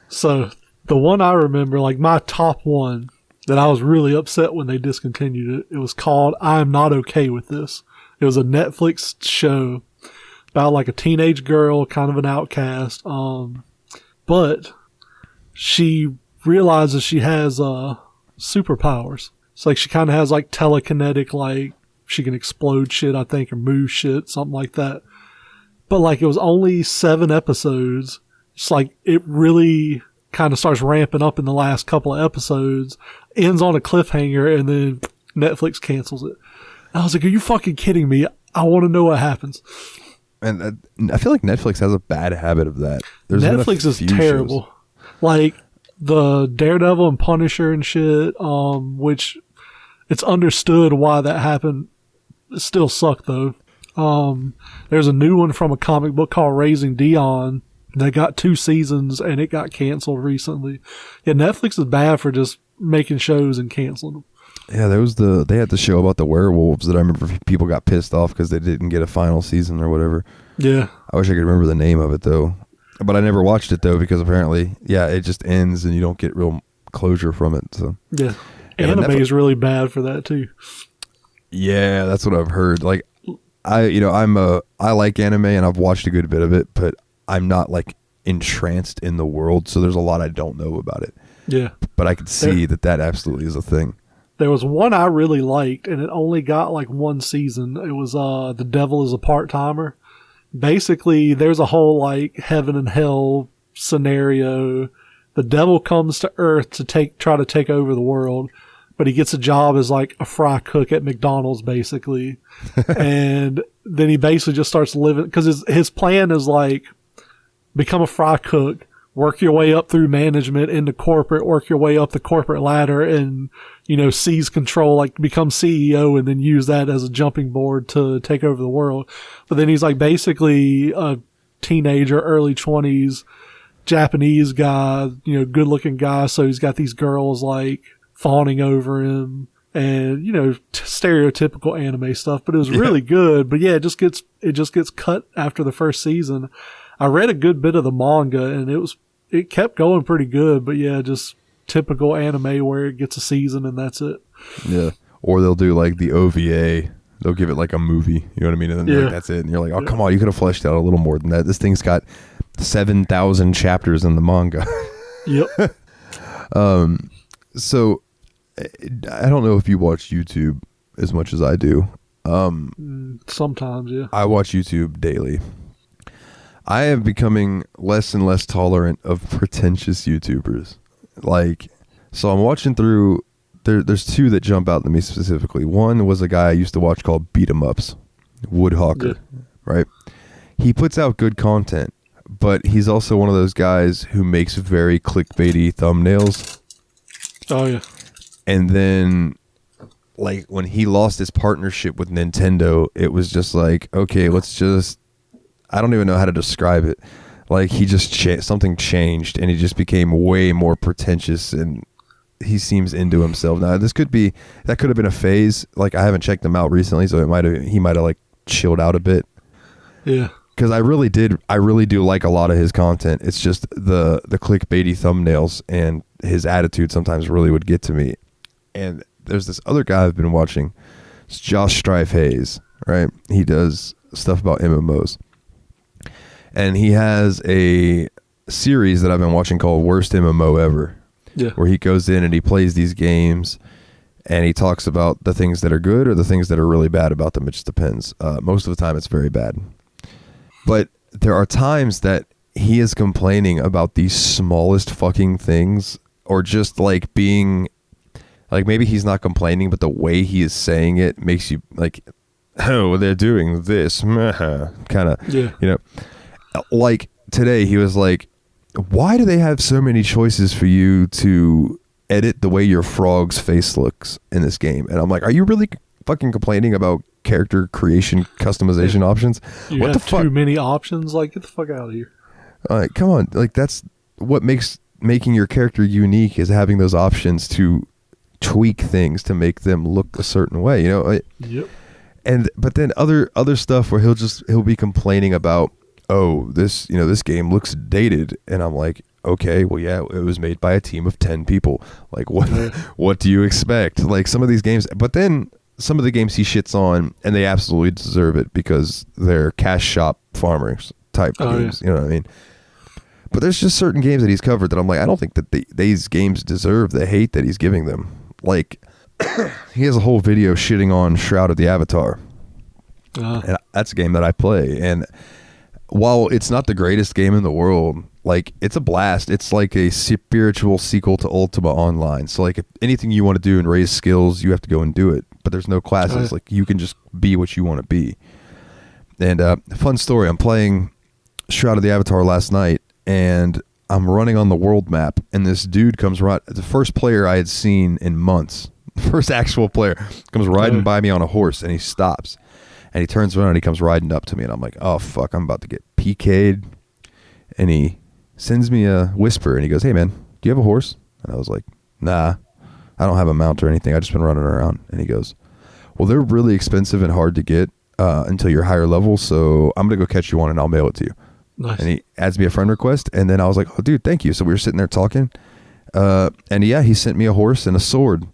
So the one I remember, like my top one that I was really upset when they discontinued it, it was called "I'm Not Okay With This." It was a Netflix show about like a teenage girl, kind of an outcast, but she realizes she has superpowers. It's like she kind of has like telekinetic, like she can explode shit, I think, or move shit, something like that. But like it was only 7 episodes. It's like it really kind of starts ramping up in the last couple of episodes, ends on a cliffhanger, and then Netflix cancels it. I was like, "Are you fucking kidding me? I want to know what happens." And I feel like Netflix has a bad habit of that. Netflix is terrible. Shows. Like the Daredevil and Punisher and shit, which it's understood why that happened. It still sucked though. There's a new one from a comic book called Raising Dion. They got 2 seasons and it got canceled recently. Yeah, Netflix is bad for just making shows and canceling them. Yeah, they had the show about the werewolves that I remember people got pissed off because they didn't get a final season or whatever. Yeah. I wish I could remember the name of it though. But I never watched it though because apparently, it just ends and you don't get real closure from it. So yeah, anime is really bad for that too. Yeah, that's what I've heard. Like, I like anime and I've watched a good bit of it, but I'm not like entranced in the world. So there's a lot I don't know about it. Yeah, but I could see that absolutely is a thing. There was one I really liked, and it only got like one season. It was The Devil is a Part-Timer. Basically, there's a whole like heaven and hell scenario. The devil comes to Earth to try to take over the world, but he gets a job as like a fry cook at McDonald's, basically. And then he basically just starts living, because his plan is like become a fry cook, work your way up through management into corporate, work your way up the corporate ladder, and, seize control, like become CEO, and then use that as a jumping board to take over the world. But then he's like basically a teenager, early 20s, Japanese guy, good looking guy. So he's got these girls like fawning over him and, stereotypical anime stuff, but it was really good. But yeah, it just gets cut after the first season. I read a good bit of the manga and it kept going pretty good, but yeah, just typical anime where it gets a season and that's it. Yeah. Or they'll do like the OVA. They'll give it like a movie. You know what I mean? And then like, that's it. And you're like, oh, come on. You could have fleshed out a little more than that. This thing's got 7,000 chapters in the manga. Yep. So I don't know if you watch YouTube as much as I do. Sometimes, yeah. I watch YouTube daily. I am becoming less and less tolerant of pretentious YouTubers. Like, so I'm watching through, there's two that jump out to me specifically. One was a guy I used to watch called Beat 'em Ups, Woodhawker, right? He puts out good content, but he's also one of those guys who makes very clickbaity thumbnails. Oh, yeah. And then, like, when he lost his partnership with Nintendo, it was just like, okay, I don't even know how to describe it. Like, he just something changed, and he just became way more pretentious, and he seems into himself now. That could have been a phase. Like, I haven't checked him out recently, so he might have like chilled out a bit. Yeah, because I really do like a lot of his content. It's just the clickbaity thumbnails and his attitude sometimes really would get to me. And there's this other guy I've been watching. It's Josh Strife Hayes, right? He does stuff about MMOs. And he has a series that I've been watching called Worst MMO Ever. Yeah. Where he goes in and he plays these games and he talks about the things that are good or the things that are really bad about them. It just depends. Most of the time it's very bad. But there are times that he is complaining about the smallest fucking things, or just like being like, maybe he's not complaining, but the way he is saying it makes you like, oh, they're doing this kind of, like today he was like, why do they have so many choices for you to edit the way your frog's face looks in this game? And I'm like, are you really fucking complaining about character creation customization options? You what have the fuck? Too many options? Like, get the fuck out of here. Come on. Like, that's what makes making your character unique, is having those options to tweak things to make them look a certain way, Yep. But then other stuff where he'll be complaining about, oh, this game looks dated, and I'm like, okay, well, yeah, it was made by a team of 10 people. Like, what do you expect? Like, some of these games, but then some of the games he shits on, and they absolutely deserve it because they're cash shop farmers type games. Yeah. You know what I mean? But there's just certain games that he's covered that I'm like, I don't think that these games deserve the hate that he's giving them. Like, he has a whole video shitting on Shroud of the Avatar. And that's a game that I play, and while it's not the greatest game in the world, like, it's a blast. It's like a spiritual sequel to Ultima Online. So, like, if anything you want to do and raise skills, you have to go and do it. But there's no classes. Like, you can just be what you want to be. And fun story, I'm playing Shroud of the Avatar last night, and I'm running on the world map, and this dude comes right, the first player I had seen in months, the first actual player, comes riding by me on a horse, and he stops. And he turns around and he comes riding up to me, and I'm like, oh, fuck, I'm about to get PK'd. And he sends me a whisper, and he goes, hey, man, do you have a horse? And I was like, nah, I don't have a mount or anything. I just been running around. And he goes, well, they're really expensive and hard to get until you're higher level, so I'm going to go catch you one, and I'll mail it to you. Nice. And he adds me a friend request, and then I was like, oh, dude, thank you. So we were sitting there talking, And yeah, he sent me a horse and a sword,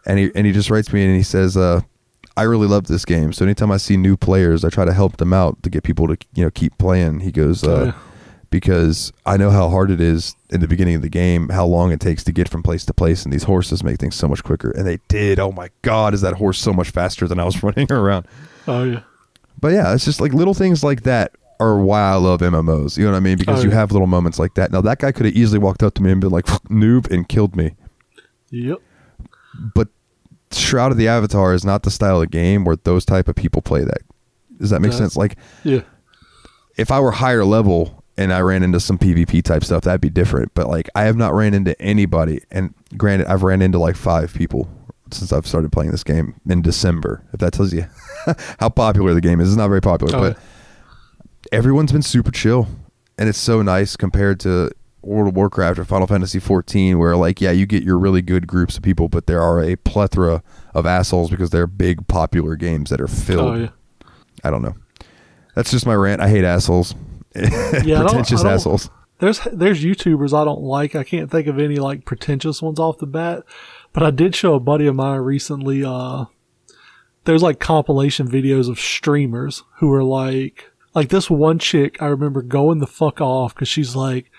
and he just writes me and he says, I really love this game. So anytime I see new players, I try to help them out to get people to, keep playing. He goes, because I know how hard it is in the beginning of the game, how long it takes to get from place to place, and these horses make things so much quicker. And they did. Oh my God, is that horse so much faster than I was running around? Oh yeah. But yeah, it's just like little things like that are why I love MMOs. You know what I mean? Because you have little moments like that. Now that guy could have easily walked up to me and been like, noob, and killed me. Yep. But Shroud of the Avatar is not the style of game where those type of people play that. Does that make sense? Like, yeah. If I were higher level and I ran into some PvP type stuff, that'd be different. But like, I have not ran into anybody, and granted, I've ran into like 5 people since I've started playing this game in December. If that tells you how popular the game is. It's not very popular, but everyone's been super chill, and it's so nice compared to World of Warcraft or Final Fantasy 14, where like, yeah, you get your really good groups of people, but there are a plethora of assholes because they're big popular games that are filled. I don't know. That's just my rant. I hate assholes. Yeah, pretentious assholes. There's YouTubers I don't like. I can't think of any like pretentious ones off the bat, but I did show a buddy of mine recently. There's like compilation videos of streamers who are like this one chick I remember going the fuck off because she's like,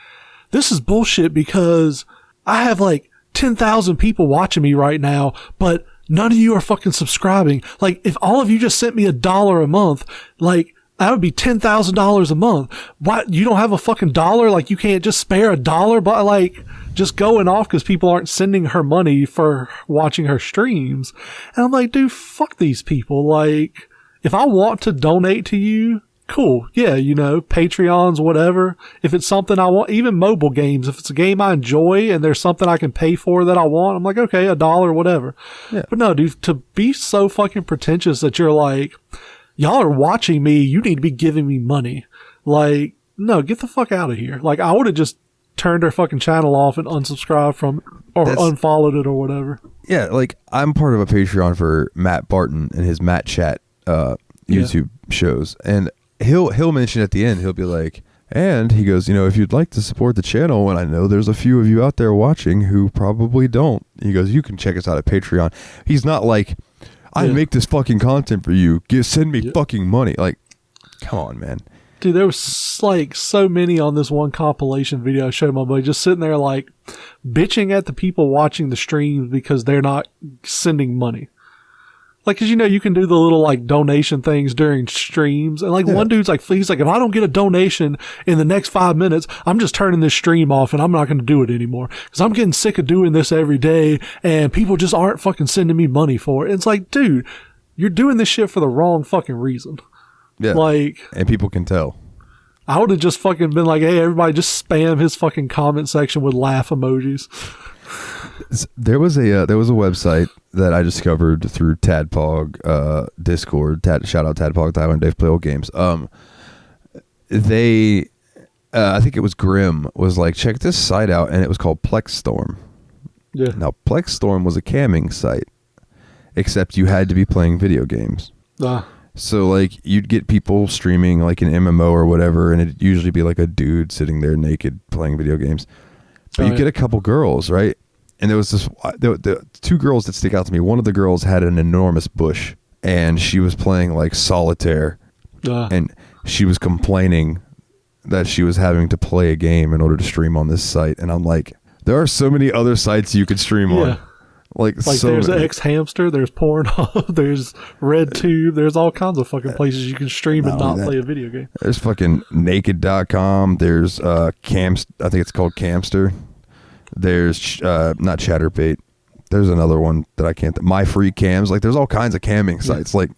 this is bullshit because I have like 10,000 people watching me right now, but none of you are fucking subscribing. Like, if all of you just sent me $1 a month, like, that would be $10,000 a month. Why, you don't have a fucking dollar? Like, you can't just spare $1 by like just going off because people aren't sending her money for watching her streams. And I'm like, dude, fuck these people. Like, if I want to donate to you, cool. Yeah, Patreons, whatever. If it's something I want, even mobile games, if it's a game I enjoy and there's something I can pay for that I want, I'm like, okay, $1, whatever. Yeah. But no, dude, to be so fucking pretentious that you're like, y'all are watching me, you need to be giving me money. Like, no, get the fuck out of here. Like, I would have just turned her fucking channel off and unsubscribed from or unfollowed it or whatever. Yeah, like, I'm part of a Patreon for Matt Barton and his Matt Chat YouTube shows, and he'll mention at the end, he'll be like, and he goes, if you'd like to support the channel, and I know there's a few of you out there watching who probably don't, he goes, you can check us out at Patreon. He's not like, I make this fucking content for you, send me fucking money. Like, come on, man. Dude, there was like so many on this one compilation video I showed my buddy, just sitting there like bitching at the people watching the streams because they're not sending money. Like, cause you can do the little like donation things during streams. And like one dude's like, he's like, if I don't get a donation in the next 5 minutes, I'm just turning this stream off and I'm not going to do it anymore. Cause I'm getting sick of doing this every day and people just aren't fucking sending me money for it. And it's like, dude, you're doing this shit for the wrong fucking reason. Yeah. Like, and people can tell. I would have just fucking been like, hey, everybody just spam his fucking comment section with laugh emojis. There was a website that I discovered through Tadpog Discord. Shout out Tadpog, Tyler and Dave play old games. They I think it was Grim was like, check this site out, and it was called Plexstorm. Yeah. Now Plexstorm was a camming site, except you had to be playing video games. So like you'd get people streaming like an MMO or whatever, and it'd usually be like a dude sitting there naked playing video games. But you get a couple girls, right? And there was the 2 girls that stick out to me. One of the girls had an enormous bush, and she was playing like solitaire, and she was complaining that she was having to play a game in order to stream on this site. And I'm like, there are so many other sites you could stream on. Like so there's many. X Hamster, there's Pornhub, there's RedTube, there's all kinds of fucking places you can stream and not play a video game. There's fucking naked.com, there's I think it's called Camster. There's not Chatterbait. There's another one that I can't My Free Cams. Like there's all kinds of camming sites. Like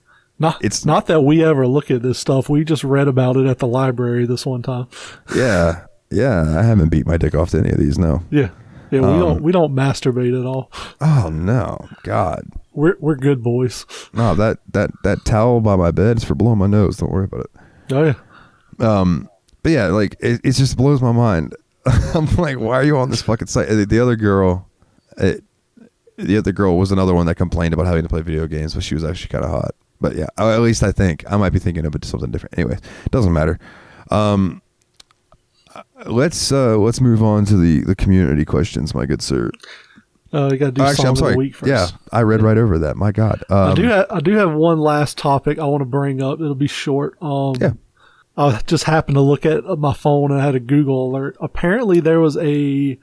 it's not that we ever look at this stuff. We just read about it at the library this one time. Yeah. I haven't beat my dick off to any of these, no. Yeah, we don't masturbate at all. Oh no, God. We're good boys. No, that towel by my bed is for blowing my nose. Don't worry about it. Oh yeah. But yeah, like it just blows my mind. I'm like, why are you on this fucking site? The other girl was another one that complained about having to play video games, but she was actually kind of hot. But yeah, at least I think I might be thinking of it something different. Anyways, it doesn't matter. let's move on to the community questions, my good sir. You got to do Actually, song I'm sorry. of the week first. Yeah, I read right over that. My God. I do have one last topic I want to bring up. It'll be short. Yeah. I just happened to look at my phone and I had a Google alert. Apparently, there was a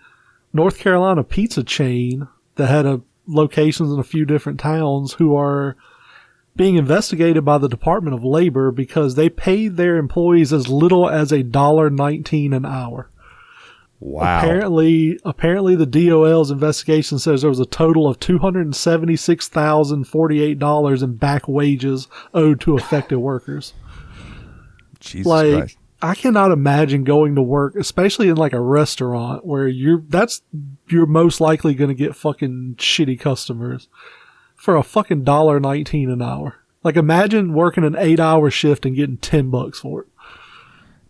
North Carolina pizza chain that had locations in a few different towns who are being investigated by the Department of Labor because they paid their employees as little as $1.19 an hour. Wow. Apparently the DOL's investigation says there was a total of $276,048 in back wages owed to affected workers. Jesus Christ. I cannot imagine going to work, especially in like a restaurant where you're most likely going to get fucking shitty customers for a fucking $1.19 an hour. Like imagine working an 8-hour shift and getting $10 for it.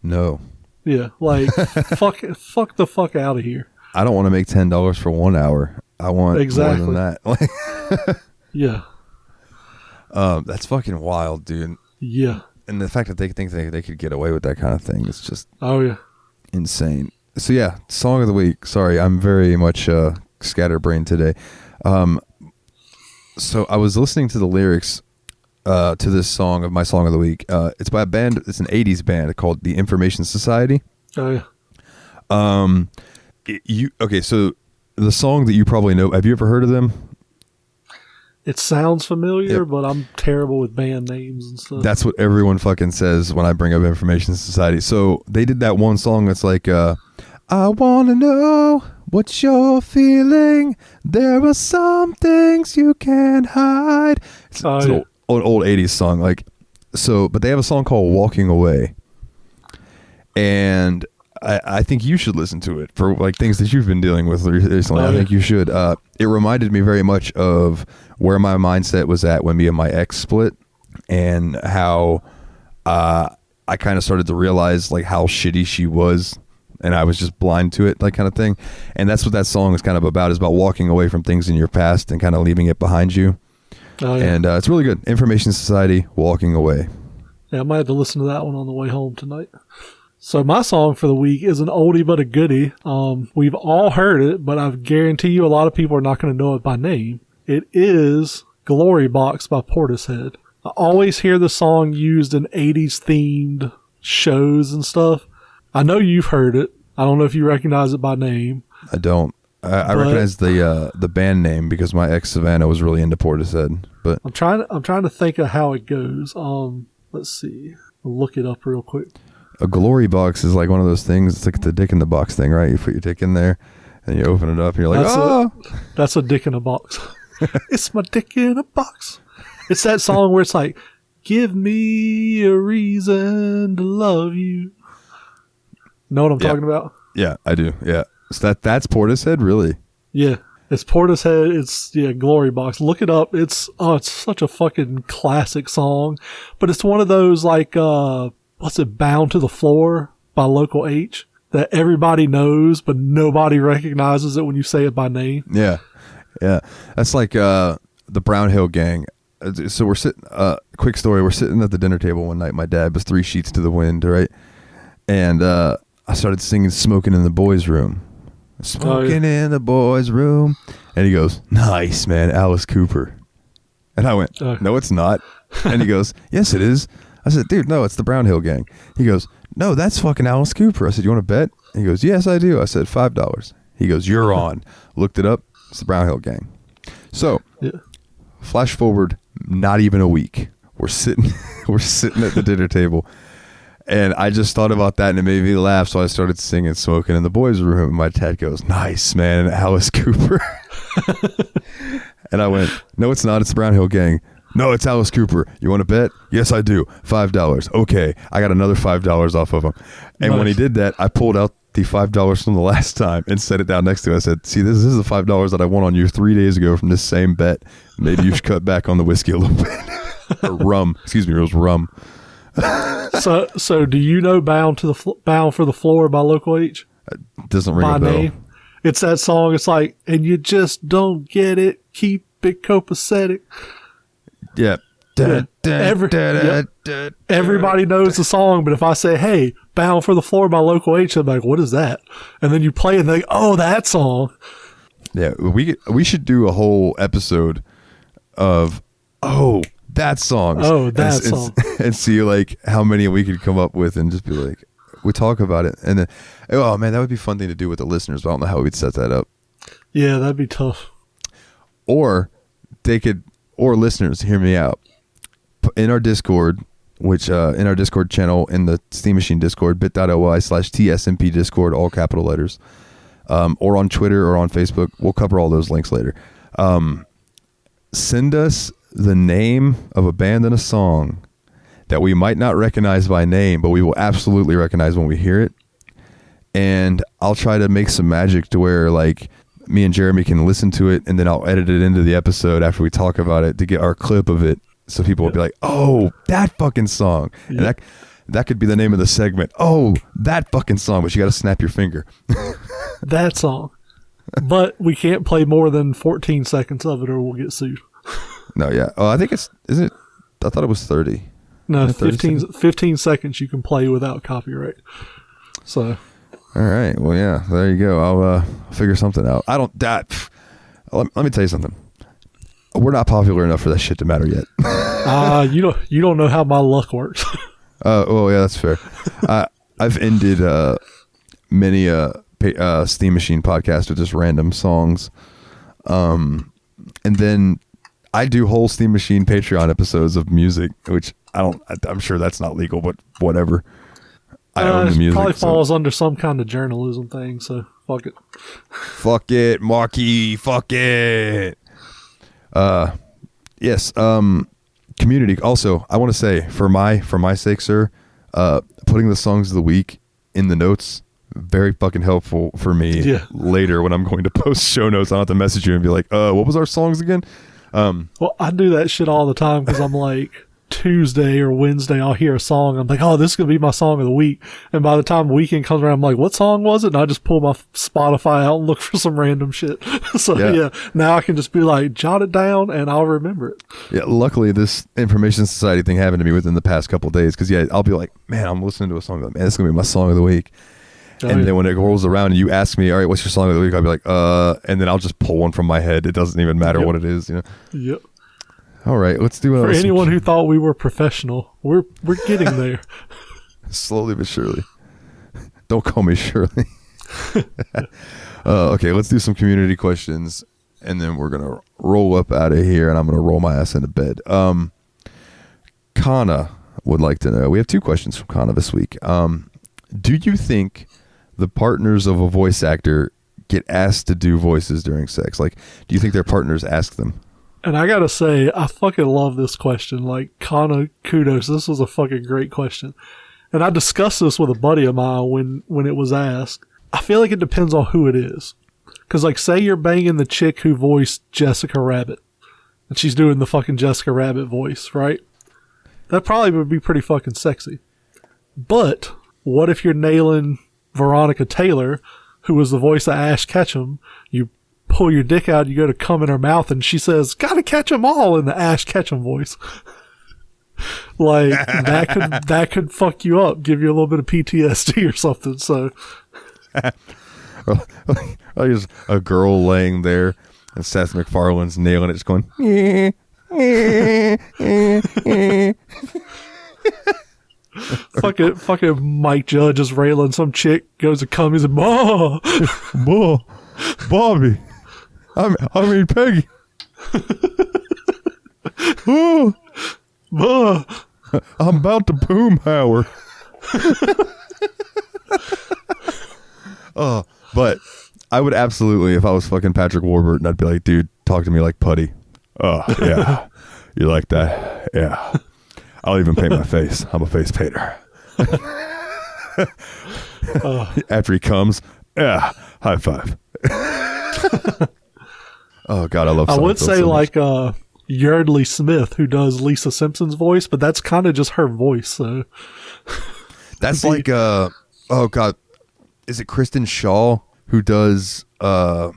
No. Yeah, like fuck the fuck out of here. I don't want to make $10 for 1 hour. I want more than that. Yeah. That's fucking wild, dude. Yeah. And the fact that they think they could get away with that kind of thing is just insane. So yeah, song of the week. Sorry, I'm very much scatterbrained today. So I was listening to the lyrics to this song of my song of the week. It's by a band. It's an 80s band called The Information Society. Oh yeah. Okay, so the song that you probably know, have you ever heard of them? It sounds familiar, but I'm terrible with band names and stuff. That's what everyone fucking says when I bring up Information Society. So they did that one song that's like, I want to know what you're feeling. There are some things you can't hide. It's an old 80s song. But they have a song called Walking Away. And I think you should listen to it for like things that you've been dealing with recently. I think you should. It reminded me very much of where my mindset was at when me and my ex split, and how I kind of started to realize like how shitty she was, and I was just blind to it, like kind of thing. And that's what that song is kind of about. Is about walking away from things in your past and kind of leaving it behind you. Oh, yeah. And it's really good. Information Society, Walking Away. Yeah, I might have to listen to that one on the way home tonight. So my song for the week is an oldie but a goodie. We've all heard it, but I guarantee you a lot of people are not going to know it by name. It is Glory Box by Portishead. I always hear the song used in 80s themed shows and stuff. I know you've heard it. I don't know if you recognize it by name. I don't. I recognize the band name because my ex Savannah was really into Portishead. But I'm trying to think of how it goes. Let's see. I'll look it up real quick. A glory box is like one of those things. It's like the dick in the box thing, right? You put your dick in there, and you open it up, and you're like, that's a dick in a box. It's my dick in a box. It's that song where it's like, give me a reason to love you. Know what I'm talking about? Yeah, I do. Yeah. So that's Portishead, really? Yeah. It's Portishead. It's Glory Box. Look it up. It's such a fucking classic song. But it's one of those like what's it, Bound to the Floor by Local H that everybody knows, but nobody recognizes it when you say it by name. Yeah. Yeah. That's like the Brown Hill Gang. So we're sitting, quick story, we're sitting at the dinner table one night. My dad was 3 sheets to the wind, right? And I started singing Smoking in the Boys' Room. Smoking in the boys' room. And he goes, nice, man, Alice Cooper. And I went, no, it's not. And he goes, yes, it is. I said, dude, no, it's the Brown Hill Gang. He goes, no, that's fucking Alice Cooper. I said, you want to bet? He goes, yes, I do. I said, $5. He goes, you're on. Looked it up. It's the Brown Hill Gang. So, flash forward not even a week. We're sitting at the dinner table. And I just thought about that and it made me laugh. So I started singing Smoking in the Boys' Room. And my dad goes, nice, man, Alice Cooper. And I went, no, it's not. It's the Brown Hill Gang. No, it's Alice Cooper. You want to bet? Yes, I do. $5. Okay. I got another $5 off of him. And when he did that, I pulled out the $5 from the last time and set it down next to it. I said, see, this is the $5 that I won on you 3 days ago from this same bet. Maybe you should cut back on the whiskey a little bit. Or rum. Excuse me, it was rum. So do you know Bound for the Floor by Local H? It doesn't ring a bell. Name? It's that song. It's like, and you just don't get it. Keep it copacetic. Yeah. Everybody knows the song, but if I say, hey, Bound for the Floor by Local H, I'm like, what is that? And then you play and they go, oh, that song. Yeah, we should do a whole episode of, that song. And see like how many we could come up with and just be like, we talk about it. And then, oh man, that would be a fun thing to do with the listeners, but I don't know how we'd set that up. Yeah, that'd be tough. Or listeners, hear me out. In our Discord, which in our Discord channel in the Steam Machine Discord, bit.ly/TSMP Discord, all capital letters, or on Twitter or on Facebook. We'll cover all those links later. Send us the name of a band and a song that we might not recognize by name, but we will absolutely recognize when we hear it. And I'll try to make some magic to where like me and Jeremy can listen to it, and then I'll edit it into the episode after we talk about it to get our clip of it. So people will be like, oh, that fucking song. And that could be the name of the segment. Oh, that fucking song. But you got to snap your finger. That song. But we can't play more than 14 seconds of it or we'll get sued. No, yeah. Oh, I think isn't it? I thought it was 30. No, 15 seconds you can play without copyright. So. All right. Well, yeah, there you go. I'll figure something out. Let me tell you something. We're not popular enough for that shit to matter yet. You don't know how my luck works. Oh, yeah, that's fair. I've ended many Steam Machine podcast with just random songs. And then I do whole Steam Machine Patreon episodes of music, which I'm sure that's not legal, but whatever. I own the music. Probably falls under some kind of journalism thing, so fuck it. Fuck it, Marky. Fuck it. Yes. Community. Also, I want to say for my sake, sir, putting the songs of the week in the notes, very fucking helpful for me later when I'm going to post show notes. I don't have to message you and be like, what was our songs again? Well, I do that shit all the time because I'm like, Tuesday or Wednesday, I'll hear a song. I'm like, oh, this is going to be my song of the week. And by the time the weekend comes around, I'm like, what song was it? And I just pull my Spotify out and look for some random shit. So yeah, now I can just be like, jot it down and I'll remember it. Yeah, luckily this Information Society thing happened to me within the past couple of days. Cause I'll be like, man, I'm listening to a song. Like, man, this is going to be my song of the week. Then when it rolls around and you ask me, all right, what's your song of the week? I'll be like, and then I'll just pull one from my head. It doesn't even matter what it is, you know? Yep. All right, let's do For anyone who thought we were professional, we're getting there. Slowly but surely. Don't call me Shirley. Okay, let's do some community questions, and then we're going to roll up out of here, and I'm going to roll my ass into bed. Kana would like to know. We have 2 questions from Kana this week. Do you think the partners of a voice actor get asked to do voices during sex? Like, do you think their partners ask them? And I gotta say, I fucking love this question. Like, Kana, kudos. This was a fucking great question. And I discussed this with a buddy of mine when it was asked. I feel like it depends on who it is. Because, like, say you're banging the chick who voiced Jessica Rabbit. And she's doing the fucking Jessica Rabbit voice, right? That probably would be pretty fucking sexy. But what if you're nailing Veronica Taylor, who was the voice of Ash Ketchum? You pull your dick out, you go to come in her mouth, and she says, gotta catch 'em all, in the Ash Ketchum voice. Like, that could fuck you up, give you a little bit of PTSD or something, so. There's a girl laying there, and Seth MacFarlane's nailing it, just going, fucking Mike Judge is railing some chick, goes to come, he's like, Bobby. I mean Peggy. I'm about to boom Howard. But I would absolutely, if I was fucking Patrick Warburton, I'd be like, dude, talk to me like putty. Oh, yeah. You like that? Yeah. I'll even paint my face. I'm a face painter. After he comes, yeah, high five. Oh God, I love. I would say so like Yardley Smith, who does Lisa Simpson's voice, but that's kind of just her voice. So that's like oh God, is it Kristen Shaw who does the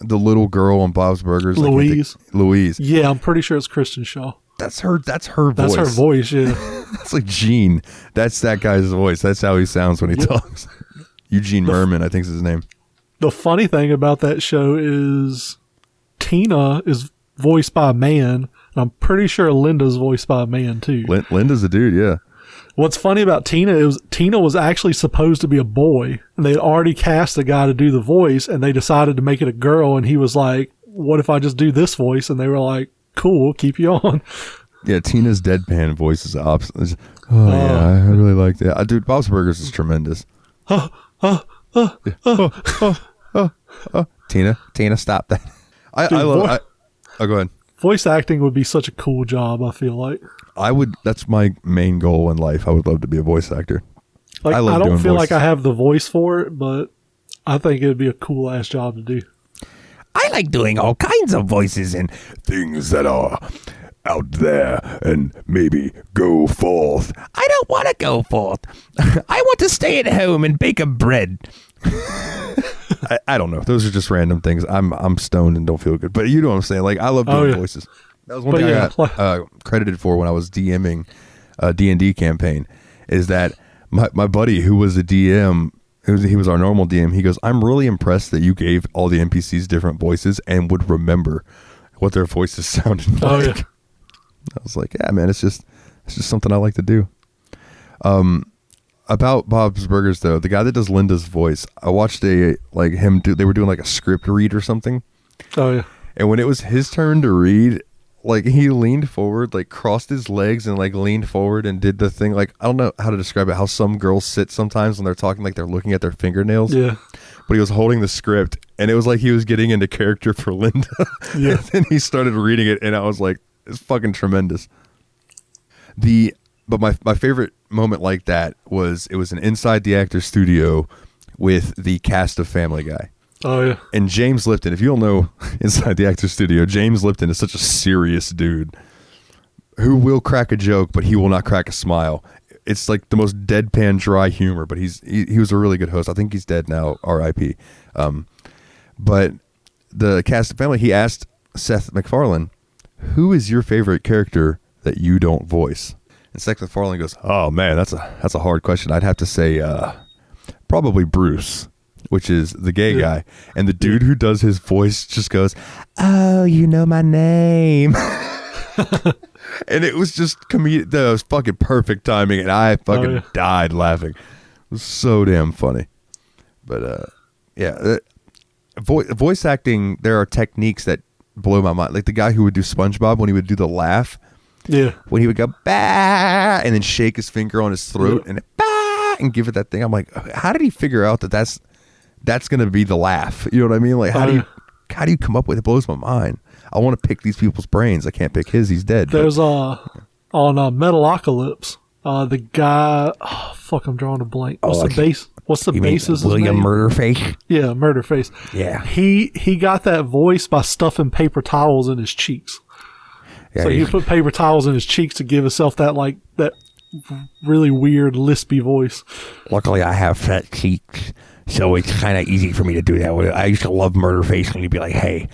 little girl on Bob's Burgers? Louise. Louise. Yeah, I'm pretty sure it's Kristen Shaw. That's her voice. That's her voice, yeah. It's like Gene. That's that guy's voice. That's how he sounds when he talks. Eugene Merman, I think is his name. The funny thing about that show is Tina is voiced by a man, and I'm pretty sure Linda's voiced by a man too. Linda's a dude, yeah. What's funny about Tina was actually supposed to be a boy, and they had already cast a guy to do the voice, and they decided to make it a girl, and he was like, what if I just do this voice? And they were like, cool, we'll keep you on. Yeah, Tina's deadpan voice is the opposite. Yeah, I really like that. Dude, Bob's Burgers is tremendous. Tina, stop that. I love go ahead. Voice acting would be such a cool job, I feel like. That's my main goal in life. I would love to be a voice actor. Like, I don't feel like I have the voice for it, but I think it would be a cool ass job to do. I like doing all kinds of voices and things that are out there and maybe go forth. I don't want to go forth. I want to stay at home and bake a bread. I don't know. Those are just random things. I'm stoned and don't feel good. But you know what I'm saying. Like, I love doing voices. That was one thing I got credited for when I was DMing a D&D campaign, is that my buddy who was a DM, he was our normal DM, he goes, I'm really impressed that you gave all the NPCs different voices and would remember what their voices sounded like. I was like, yeah, man, it's just something I like to do. About Bob's Burgers though, the guy that does Linda's voice, I watched they were doing like a script read or something. Oh yeah. And when it was his turn to read, like, he leaned forward, like crossed his legs and like leaned forward and did the thing. Like, I don't know how to describe it, how some girls sit sometimes when they're talking, like they're looking at their fingernails. Yeah. But he was holding the script and it was like he was getting into character for Linda. Yeah. And then he started reading it and I was like, it's fucking tremendous. But my favorite moment like that was, it was an Inside the Actor studio with the cast of Family Guy. Oh, yeah. And James Lipton, if you don't know Inside the Actor studio, James Lipton is such a serious dude who will crack a joke, but he will not crack a smile. It's like the most deadpan, dry humor, but he was a really good host. I think he's dead now, R.I.P. But the cast of Family, he asked Seth MacFarlane, who is your favorite character that you don't voice? And Seth MacFarlane goes, oh man, that's a hard question. I'd have to say probably Bruce, which is the gay guy. And the dude who does his voice just goes, oh, you know my name. And it was just that was fucking perfect timing, and I fucking died laughing. It was so damn funny. But voice acting, there are techniques that blow my mind. Like the guy who would do SpongeBob, when he would do the laugh. Yeah. When he would go, bah, and then shake his finger on his throat and bah, and give it that thing. I'm like, how did he figure out that's going to be the laugh? You know what I mean? Like, how do you come up with it? It blows my mind. I want to pick these people's brains. I can't pick his. He's dead. There's on Metalocalypse, the guy, I'm drawing a blank. What's the basis? William Murderface? Yeah, Murderface. Yeah. He got that voice by stuffing paper towels in his cheeks. Yeah, so he put paper towels in his cheeks to give himself that really weird lispy voice. Luckily, I have fat cheeks, so it's kind of easy for me to do that. I used to love Murderface when he'd be like, hey,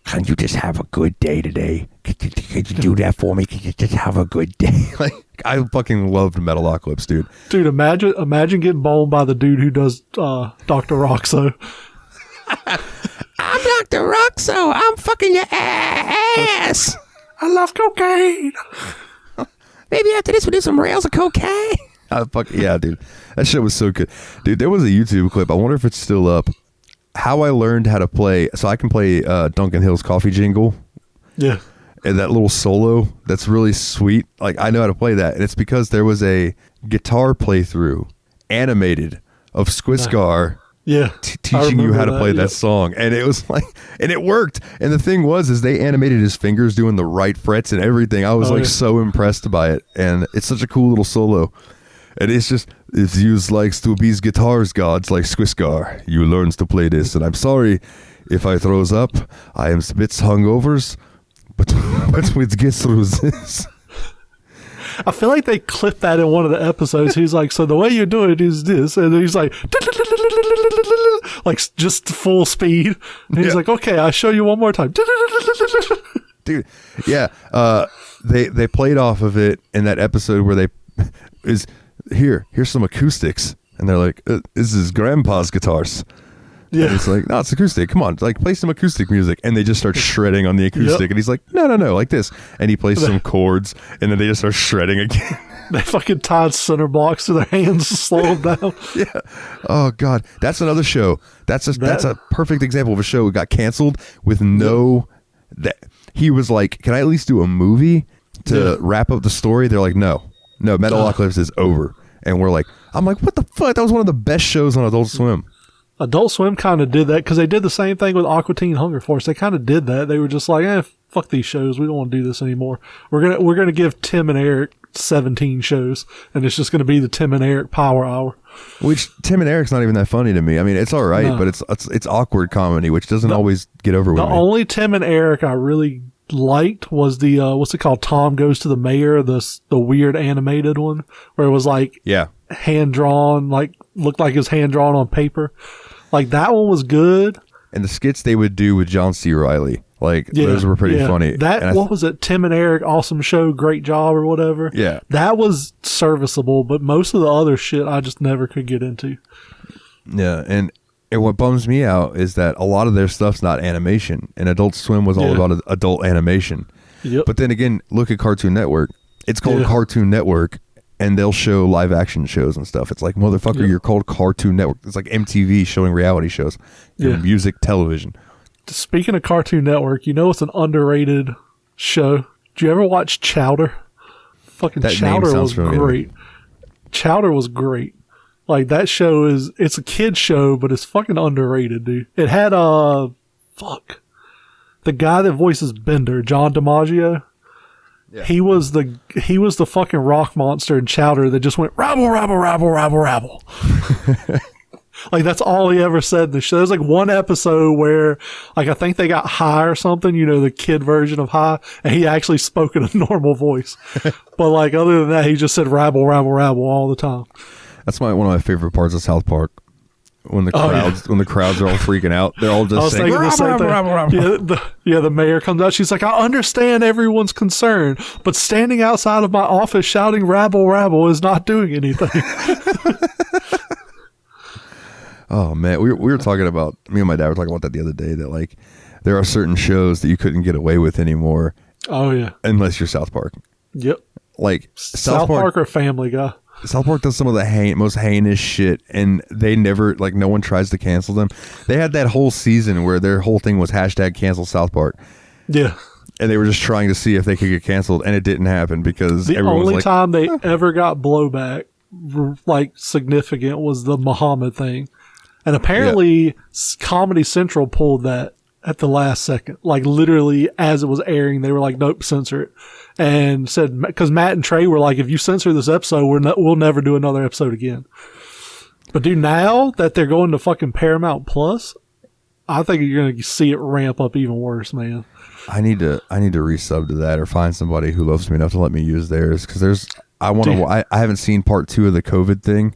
can you just have a good day today? Could you do that for me? Could you just have a good day? Like, I fucking loved Metalocalypse, dude. Dude, imagine getting boned by the dude who does Dr. Roxo. I'm Dr. Roxo. I'm fucking your ass. I love cocaine. Maybe after this we'll do some rails of cocaine. Yeah, dude. That shit was so good. Dude, there was a YouTube clip. I wonder if it's still up. How I learned how to play. So I can play Duncan Hill's coffee jingle. Yeah. And that little solo, that's really sweet. Like, I know how to play that. And it's because there was a guitar playthrough animated of Squiscar. Yeah, teaching you how to play that song, and it was like, and it worked. And the thing is they animated his fingers doing the right frets and everything. I was so impressed by it, and it's such a cool little solo. And it's just, if you likes to be guitars gods like Squiscar, you learns to play this. And I'm sorry if I throws up. I am spits hungovers, but we get through this. I feel like they clipped that in one of the episodes. He's like, so the way you do it is this. And he's like just full speed. And he's like, okay, I'll show you one more time. Dude, yeah. they played off of it in that episode where they here's some acoustics, and they're like, this is grandpa's guitars. Yeah, and it's like, no, it's acoustic. Come on, like play some acoustic music, and they just start shredding on the acoustic, and he's like, no, like this, and he plays some chords, and then they just start shredding again. They fucking tied center blocks to their hands to slow them down. Yeah. Oh god, that's another show. That's a perfect example of a show that got canceled with no. That he was like, can I at least do a movie to wrap up the story? They're like, no, Metalocalypse is over, and we're like, I'm like, what the fuck? That was one of the best shows on Adult Swim. Adult Swim kind of did that because they did the same thing with Aqua Teen Hunger Force. They kind of did that. They were just like, fuck these shows. We don't want to do this anymore. We're gonna give Tim and Eric 17 shows, and it's just gonna be the Tim and Eric Power Hour. Which Tim and Eric's not even that funny to me. I mean, it's all right, but it's awkward comedy, which doesn't always get over with me. The only Tim and Eric I really liked was the what's it called? Tom Goes to the Mayor, the weird animated one where it was like hand drawn, like looked like it was hand drawn on paper. Like that one was good. And the skits they would do with John C. Reilly, like those were pretty funny. What was it? Tim and Eric, awesome show, great job, or whatever. Yeah, that was serviceable, but most of the other shit I just never could get into. Yeah, and what bums me out is that a lot of their stuff's not animation, and Adult Swim was all about adult animation. Yep. But then again, look at Cartoon Network. It's called Cartoon Network, and they'll show live action shows and stuff. It's like, motherfucker, you're called Cartoon Network. It's like MTV showing reality shows, music, television. Speaking of Cartoon Network, you know it's an underrated show. Did you ever watch Chowder? Fucking that Chowder was great. Chowder was great. Like that show it's a kid's show, but it's fucking underrated, dude. It had the guy that voices Bender, John DiMaggio. Yeah. He was the fucking rock monster in Chowder that just went rabble, rabble, rabble, rabble, rabble. Like that's all he ever said in the show. There's like one episode where like I think they got high or something, you know, the kid version of high, and he actually spoke in a normal voice. But like other than that, he just said rabble, rabble, rabble all the time. That's one of my favorite parts of South Park. When the crowds are all freaking out, they're all just saying, the same thing. The mayor comes out. She's like, I understand everyone's concern, but standing outside of my office shouting rabble, rabble is not doing anything. Oh man, we were talking about, me and my dad were talking about that the other day, that like there are certain shows that you couldn't get away with anymore. Oh yeah. Unless you're South Park. Yep. Like South Park or Family Guy. South Park does some of the most heinous shit, and they never, like, no one tries to cancel them. They had that whole season where their whole thing was #cancel South Park. Yeah. And they were just trying to see if they could get canceled, and it didn't happen because the only time they ever got blowback, like, significant was the Muhammad thing. And apparently Comedy Central pulled that at the last second. Like, literally, as it was airing, they were like, nope, censor it. And said, because Matt and Trey were like, if you censor this episode, we'll never do another episode again. But dude, now that they're going to fucking Paramount Plus, I think you're going to see it ramp up even worse, man. I need to resub to that or find somebody who loves me enough to let me use theirs, because I haven't seen part 2 of the COVID thing.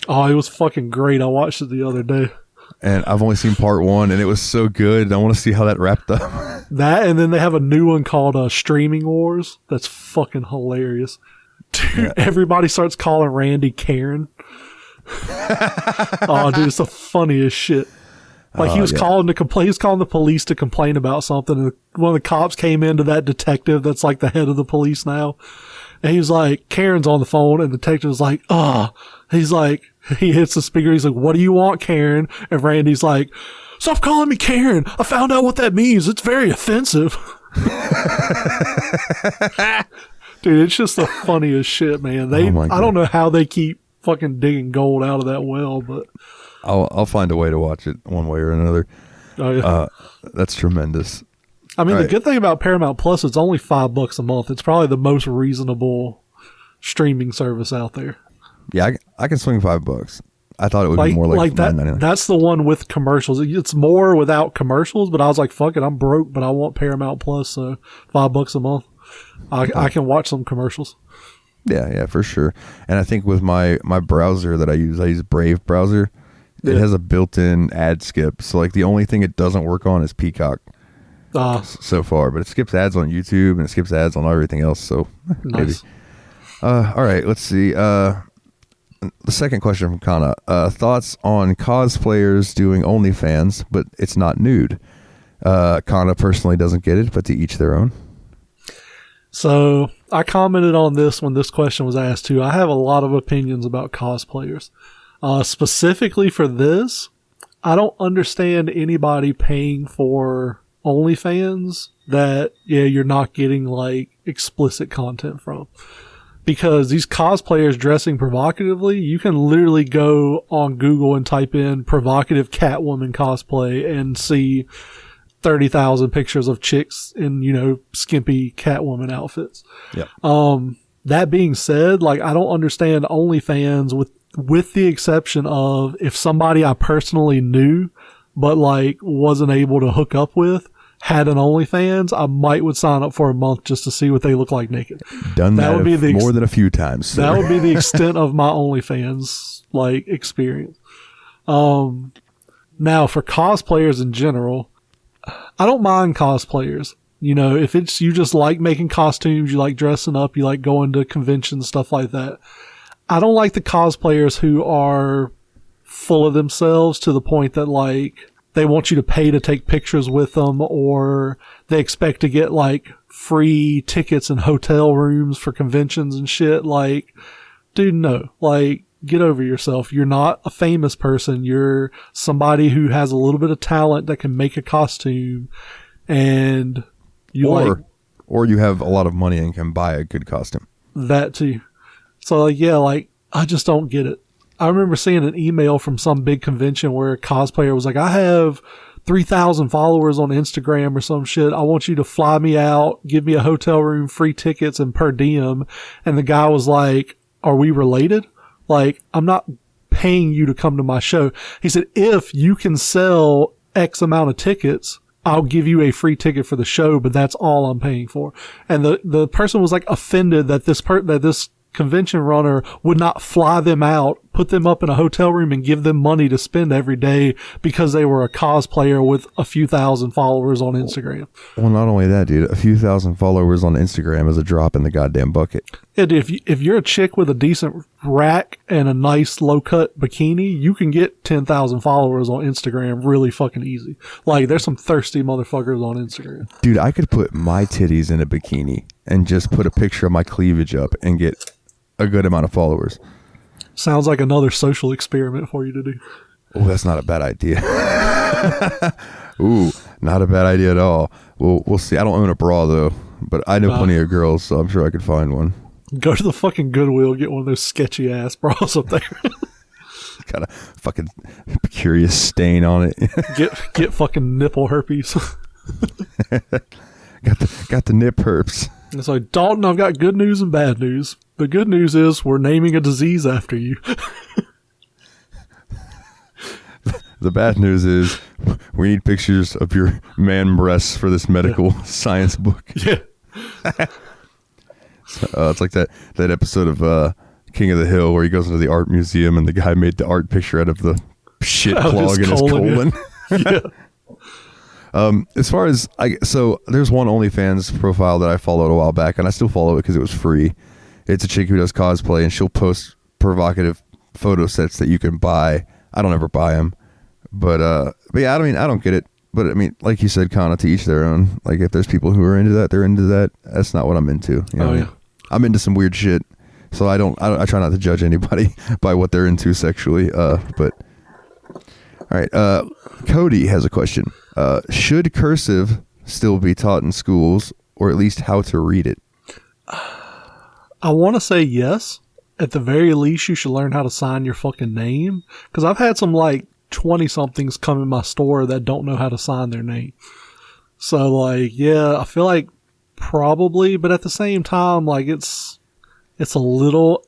Oh, it was fucking great. I watched it the other day. And I've only seen part 1, and it was so good. I want to see how that wrapped up. That, and then they have a new one called Streaming Wars. That's fucking hilarious. Dude, everybody starts calling Randy Karen. Oh, dude, it's the funniest shit. Like he was calling the police to complain about something, and one of the cops came into that detective that's like the head of the police now. And he was like, Karen's on the phone, and the detective was like, he's like, he hits the speaker. He's like, what do you want, Karen? And Randy's like, stop calling me Karen. I found out what that means. It's very offensive. Dude, it's just the funniest shit, man. I don't know how they keep fucking digging gold out of that well, but I'll find a way to watch it one way or another. Oh yeah. That's tremendous. I mean, the good thing about Paramount Plus, it's only $5 a month. It's probably the most reasonable streaming service out there. Yeah, I can swing $5. I thought it would be more like that. $9.99. That's the one with commercials. It's more without commercials, but I was like, fuck it, I'm broke, but I want Paramount Plus, so $5 a month. I can watch some commercials. Yeah, for sure. And I think with my browser that I use Brave browser. It has a built-in ad skip. So like the only thing it doesn't work on is Peacock. so far, but it skips ads on YouTube and it skips ads on everything else. So maybe. Nice. All right, let's see. The second question from Kana. Thoughts on cosplayers doing OnlyFans, but it's not nude. Kana personally doesn't get it, but to each their own. So I commented on this when this question was asked too. I have a lot of opinions about cosplayers. Specifically for this, I don't understand anybody paying for OnlyFans that, you're not getting like explicit content from. Because these cosplayers dressing provocatively, you can literally go on Google and type in provocative Catwoman cosplay and see 30,000 pictures of chicks in, skimpy Catwoman outfits. Yep. That being said, like, I don't understand OnlyFans with the exception of if somebody I personally knew, but like wasn't able to hook up with, had an OnlyFans, I would sign up for a month just to see what they look like naked. Done that would be more than a few times. Sir. That would be the extent of my OnlyFans like experience. Now for cosplayers in general, I don't mind cosplayers. If it's you just like making costumes, you like dressing up, you like going to conventions, stuff like that. I don't like the cosplayers who are full of themselves to the point that like they want you to pay to take pictures with them, or they expect to get like free tickets and hotel rooms for conventions and shit. Like, dude, no, like get over yourself. You're not a famous person. You're somebody who has a little bit of talent that can make a costume, and or you have a lot of money and can buy a good costume. That too. So like, I just don't get it. I remember seeing an email from some big convention where a cosplayer was like, I have 3,000 followers on Instagram or some shit. I want you to fly me out, give me a hotel room, free tickets, and per diem. And the guy was like, are we related? Like, I'm not paying you to come to my show. He said, if you can sell X amount of tickets, I'll give you a free ticket for the show, but that's all I'm paying for. And the person was like offended that this convention runner would not fly them out, put them up in a hotel room, and give them money to spend every day because they were a cosplayer with a few thousand followers on Instagram. Well, not only that, dude, a few thousand followers on Instagram is a drop in the goddamn bucket. And if you're a chick with a decent rack and a nice low-cut bikini, you can get 10,000 followers on Instagram really fucking easy. Like, there's some thirsty motherfuckers on Instagram. Dude, I could put my titties in a bikini and just put a picture of my cleavage up and get a good amount of followers. Sounds like another social experiment for you to do. Oh, that's not a bad idea. Ooh, not a bad idea at all. Well, we'll see. I don't own a bra though, but I know plenty of girls, so I'm sure I could find one. Go to the fucking Goodwill, get one of those sketchy ass bras up there. Got a fucking curious stain on it. get fucking nipple herpes. got the nip herpes. It's like, Dalton, I've got good news and bad news. The good news is we're naming a disease after you. The bad news is we need pictures of your man breasts for this medical science book. Yeah. It's like that episode of King of the Hill where he goes into the art museum and the guy made the art picture out of the shit clog in his colon. Yeah. As far as so there's one OnlyFans profile that I followed a while back, and I still follow it because it was free. It's a chick who does cosplay, and she'll post provocative photo sets that you can buy. I don't ever buy them, but yeah, I mean, I don't get it. But I mean, like you said, Kana, to each their own. Like if there's people who are into that, they're into that. That's not what I'm into. You know? Oh yeah, I'm into some weird shit, so I try not to judge anybody by what they're into sexually. But all right, Cody has a question. Should cursive still be taught in schools, or at least how to read it? I want to say yes. At the very least, you should learn how to sign your fucking name. Because I've had some like 20-somethings come in my store that don't know how to sign their name. So like, yeah, I feel like probably, but at the same time, like it's a little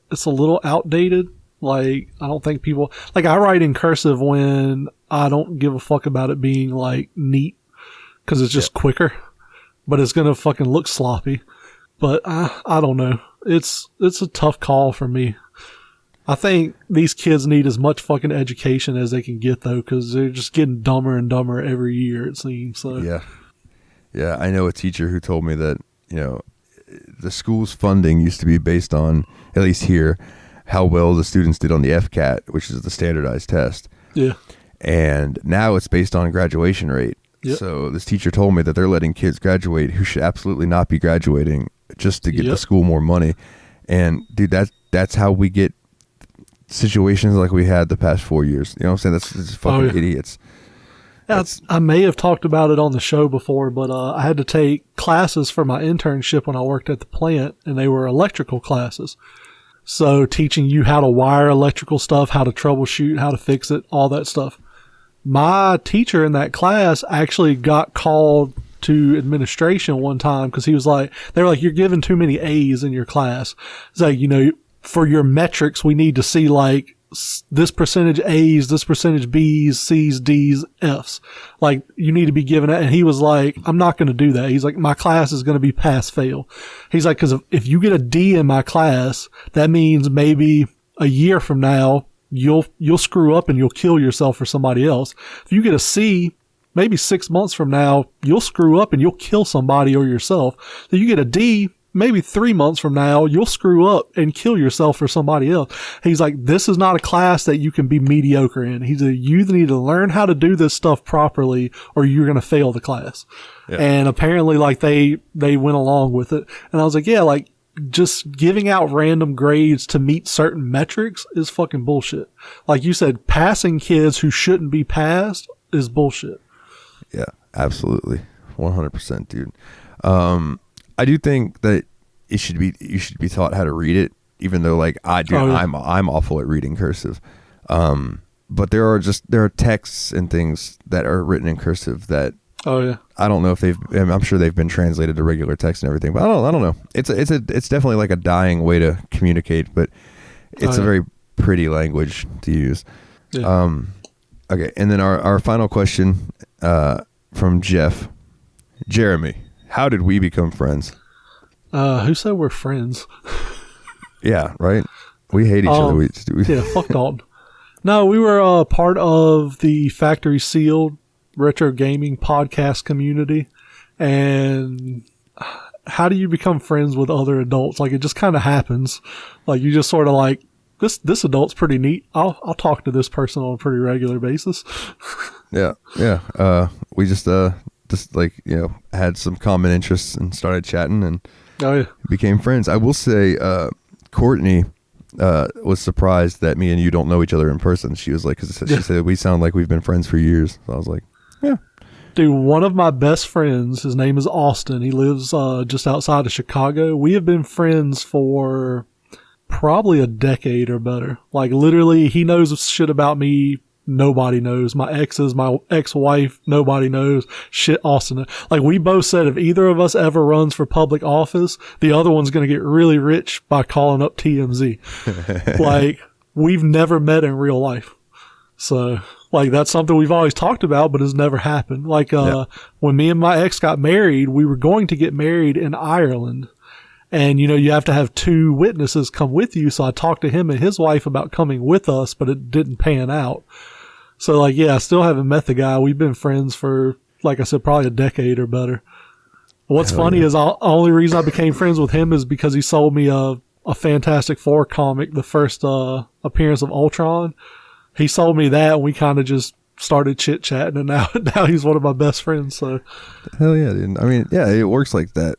outdated. Like, I don't think people, like, I write in cursive when I don't give a fuck about it being like neat, because it's just quicker, but it's gonna fucking look sloppy. But I don't know. It's a tough call for me. I think these kids need as much fucking education as they can get though, because they're just getting dumber and dumber every year, it seems. So Yeah, I know a teacher who told me that, the school's funding used to be based on, at least here, how well the students did on the FCAT, which is the standardized test. Yeah. And now it's based on graduation rate. Yep. So this teacher told me that they're letting kids graduate who should absolutely not be graduating just to get the school more money. And dude, that's how we get situations like we had the past 4 years. You know what I'm saying? That's fucking idiots. I may have talked about it on the show before, but I had to take classes for my internship when I worked at the plant, and they were electrical classes. So teaching you how to wire electrical stuff, how to troubleshoot, how to fix it, all that stuff. My teacher in that class actually got called to administration one time because they were like, you're giving too many A's in your class. It's like, for your metrics, we need to see like this percentage A's, this percentage B's, C's, D's, F's. Like, you need to be given it. And he was like, I'm not going to do that. He's like, my class is going to be pass fail. He's like, because if you get a D in my class, that means maybe a year from now, you'll screw up and you'll kill yourself or somebody else. If you get a C, maybe 6 months from now, you'll screw up and you'll kill somebody or yourself. If you get a D, maybe 3 months from now, you'll screw up and kill yourself or somebody else. He's like, this is not a class that you can be mediocre in. He's like, you need to learn how to do this stuff properly or you're going to fail the class. Yeah. And apparently like they went along with it. And I was like, yeah, like just giving out random grades to meet certain metrics is fucking bullshit. Like you said, passing kids who shouldn't be passed is bullshit. Yeah, absolutely. 100%, dude. I do think that you should be taught how to read it, even though like I'm awful at reading cursive. But there are texts and things that are written in cursive that I don't know if I'm sure they've been translated to regular text and everything, but I don't know. It's definitely like a dying way to communicate, but it's a very pretty language to use. Yeah. Okay, and then our final question from Jeff. Jeremy, how did we become friends? Who said we're friends? Yeah, right? We hate each other. Yeah, fuck Dalton. No, we were part of the Factory Sealed retro gaming podcast community. And how do you become friends with other adults? Like, it just kind of happens. Like, you just sort of like, this adult's pretty neat. I'll talk to this person on a pretty regular basis. Yeah. We just like, had some common interests and started chatting and became friends. I will say, Courtney was surprised that me and you don't know each other in person. She was like, she said we sound like we've been friends for years. So I was like, yeah. Dude, one of my best friends, his name is Austin. He lives just outside of Chicago. We have been friends for probably a decade or better. Like, literally, he knows shit about me nobody knows. My exes, my ex-wife, nobody knows shit Austin. Like, we both said if either of us ever runs for public office, the other one's going to get really rich by calling up TMZ. Like, we've never met in real life. So, like, that's something we've always talked about, but has never happened. Like, when me and my ex got married, we were going to get married in Ireland. And, you have to have 2 witnesses come with you. So I talked to him and his wife about coming with us, but it didn't pan out. So, like, yeah, I still haven't met the guy. We've been friends for, like I said, probably a decade or better. What's funny is the only reason I became friends with him is because he sold me a Fantastic Four comic, the first appearance of Ultron. He sold me that, and we kind of just started chit-chatting, and now he's one of my best friends. So, hell yeah, dude. I mean, yeah, it works like that.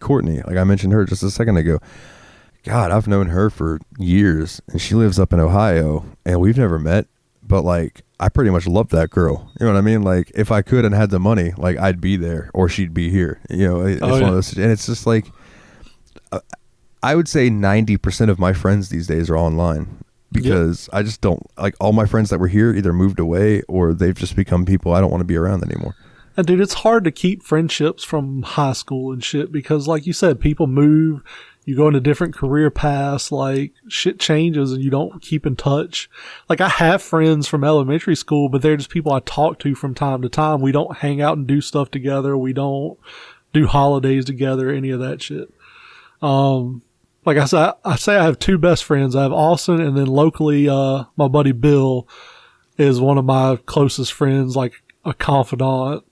Courtney, like I mentioned her just a second ago. God, I've known her for years, and she lives up in Ohio, and we've never met. But, like, I pretty much love that girl. You know what I mean? Like, if I could and had the money, like, I'd be there or she'd be here. It's one of those. And it's just like, I would say 90% of my friends these days are online because I just don't, like, all my friends that were here either moved away or they've just become people I don't want to be around anymore. And, dude, it's hard to keep friendships from high school and shit because, like you said, people move. You go into different career paths, like shit changes and you don't keep in touch. Like, I have friends from elementary school, but they're just people I talk to from time to time. We don't hang out and do stuff together. We don't do holidays together, any of that shit. Like I say I have 2 best friends. I have Austin, and then locally, my buddy Bill is one of my closest friends, like a confidant.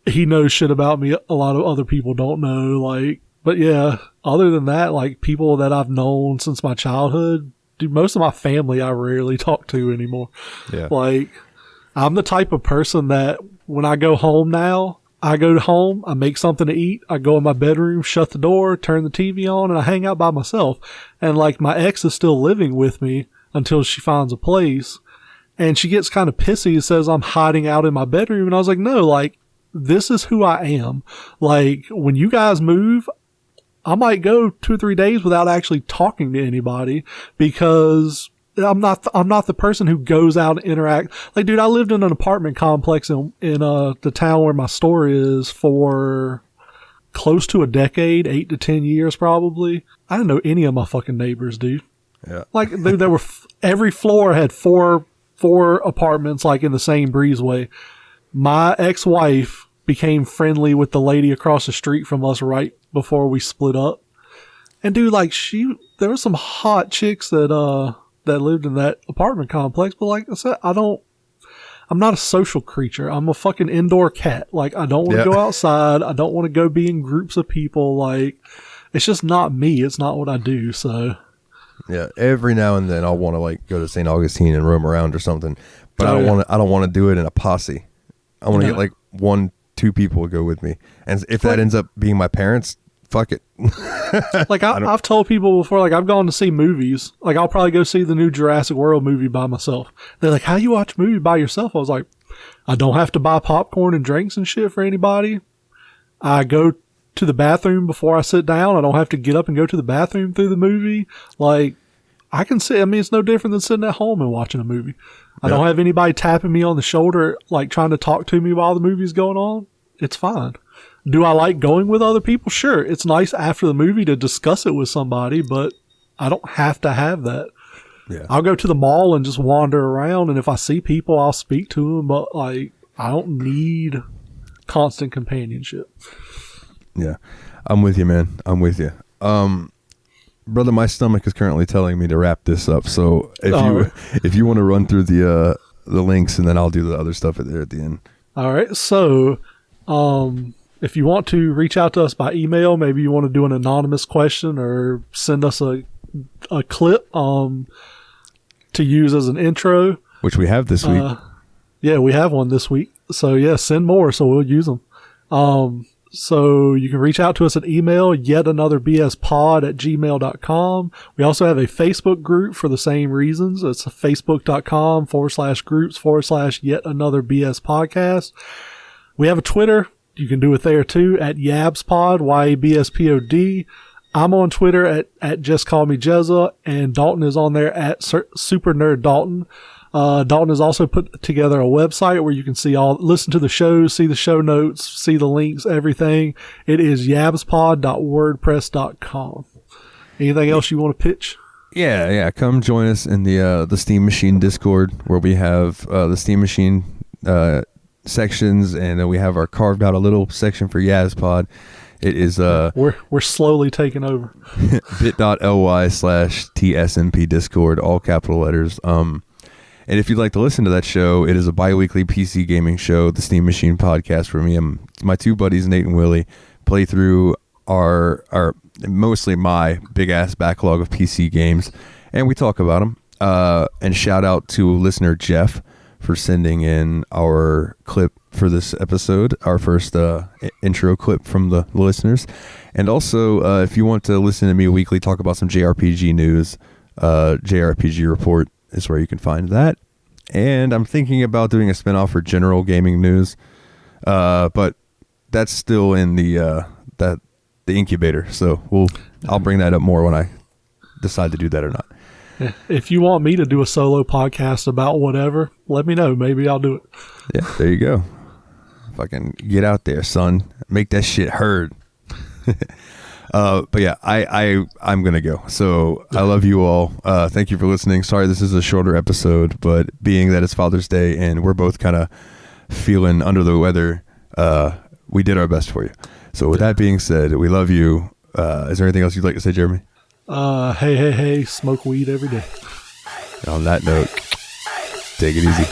he knows shit about me a lot of other people don't know. Like, but yeah, other than that, like people that I've known since my childhood, dude, most of my family I rarely talk to anymore. Yeah. Like, I'm the type of person that when I go home now, I go home, I make something to eat, I go in my bedroom, shut the door, turn the TV on, and I hang out by myself. And like my ex is still living with me until she finds a place. And she gets kind of pissy and says I'm hiding out in my bedroom. And I was like, no, like, this is who I am. Like, when you guys move, I might go 2 or 3 days without actually talking to anybody because I'm not the person who goes out and interact. Like, dude, I lived in an apartment complex in the town where my store is for close to a decade, 8 to 10 years probably. I didn't know any of my fucking neighbors, dude. Yeah. Like, there were every floor had four apartments like in the same breezeway. My ex-wife became friendly with the lady across the street from us right before we split up. And dude, like there were some hot chicks that lived in that apartment complex, but like I said, I'm not a social creature. I'm a fucking indoor cat. Like, I don't want to go outside. I don't want to go be in groups of people. Like, it's just not me. It's not what I do. So yeah, every now and then I'll want to like go to St. Augustine and roam around or something, but I don't want to do it in a posse. I want to get like 1-2 people to go with me, and if that ends up being my parents, fuck it. Like I've told people before, like I've gone to see movies. Like I'll probably go see the new Jurassic World movie by myself. They're like, "How you watch a movie by yourself?" I was like, "I don't have to buy popcorn and drinks and shit for anybody. I go to the bathroom before I sit down. I don't have to get up and go to the bathroom through the movie. Like I can sit. I mean, it's no different than sitting at home and watching a movie. I don't have anybody tapping me on the shoulder, like trying to talk to me while the movie's going on. It's fine." Do I like going with other people? Sure. It's nice after the movie to discuss it with somebody, but I don't have to have that. Yeah. I'll go to the mall and just wander around, and if I see people, I'll speak to them, but like, I don't need constant companionship. Yeah. I'm with you, man. I'm with you. Brother, my stomach is currently telling me to wrap this up. So if you want to run through the links, and then I'll do the other stuff there at the end. All right. So, if you want to reach out to us by email, maybe you want to do an anonymous question or send us a clip to use as an intro. Which we have this week. Yeah, we have one this week. So yeah, send more so we'll use them. So you can reach out to us at email, yetanotherBSpod@gmail.com. We also have a Facebook group for the same reasons. It's facebook.com/groups/yetanotherbspodcast. We have a Twitter. You can do it there too at YabsPod, YABSPOD. I'm on Twitter at Just Call Me Jezza, and Dalton is on there at Super Nerd Dalton. Dalton has also put together a website where you can listen to the shows, see the show notes, see the links, everything. It is yabspod.wordpress.com. Anything else you want to pitch? Yeah. Come join us in the Steam Machine Discord, where we have the Steam Machine sections, and then we have our carved out a little section for YabsPod. It is we're slowly taking over. bit.ly/TSMP Discord, all capital letters. And if you'd like to listen to that show, it is a bi-weekly PC gaming show, the Steam Machine Podcast, where me and my 2 buddies, Nate and Willie, play through our mostly my big ass backlog of PC games, and we talk about them. And shout out to listener Jeff for sending in our clip for this episode, our first intro clip from the listeners. And also, if you want to listen to me weekly talk about some JRPG news, JRPG Report is where you can find that. And I'm thinking about doing a spinoff for general gaming news, but that's still in the incubator. So I'll bring that up more when I decide to do that or not. If you want me to do a solo podcast about whatever, let me know. Maybe I'll do it. Yeah, there you go. Fucking get out there, son. Make that shit heard. But yeah, I'm gonna go. So I love you all. Thank you for listening. Sorry this is a shorter episode, but being that it's Father's Day and we're both kind of feeling under the weather, we did our best for you. So with that being said, we love you. Is there anything else you'd like to say, Jeremy? Hey, smoke weed every day. On that note, take it easy.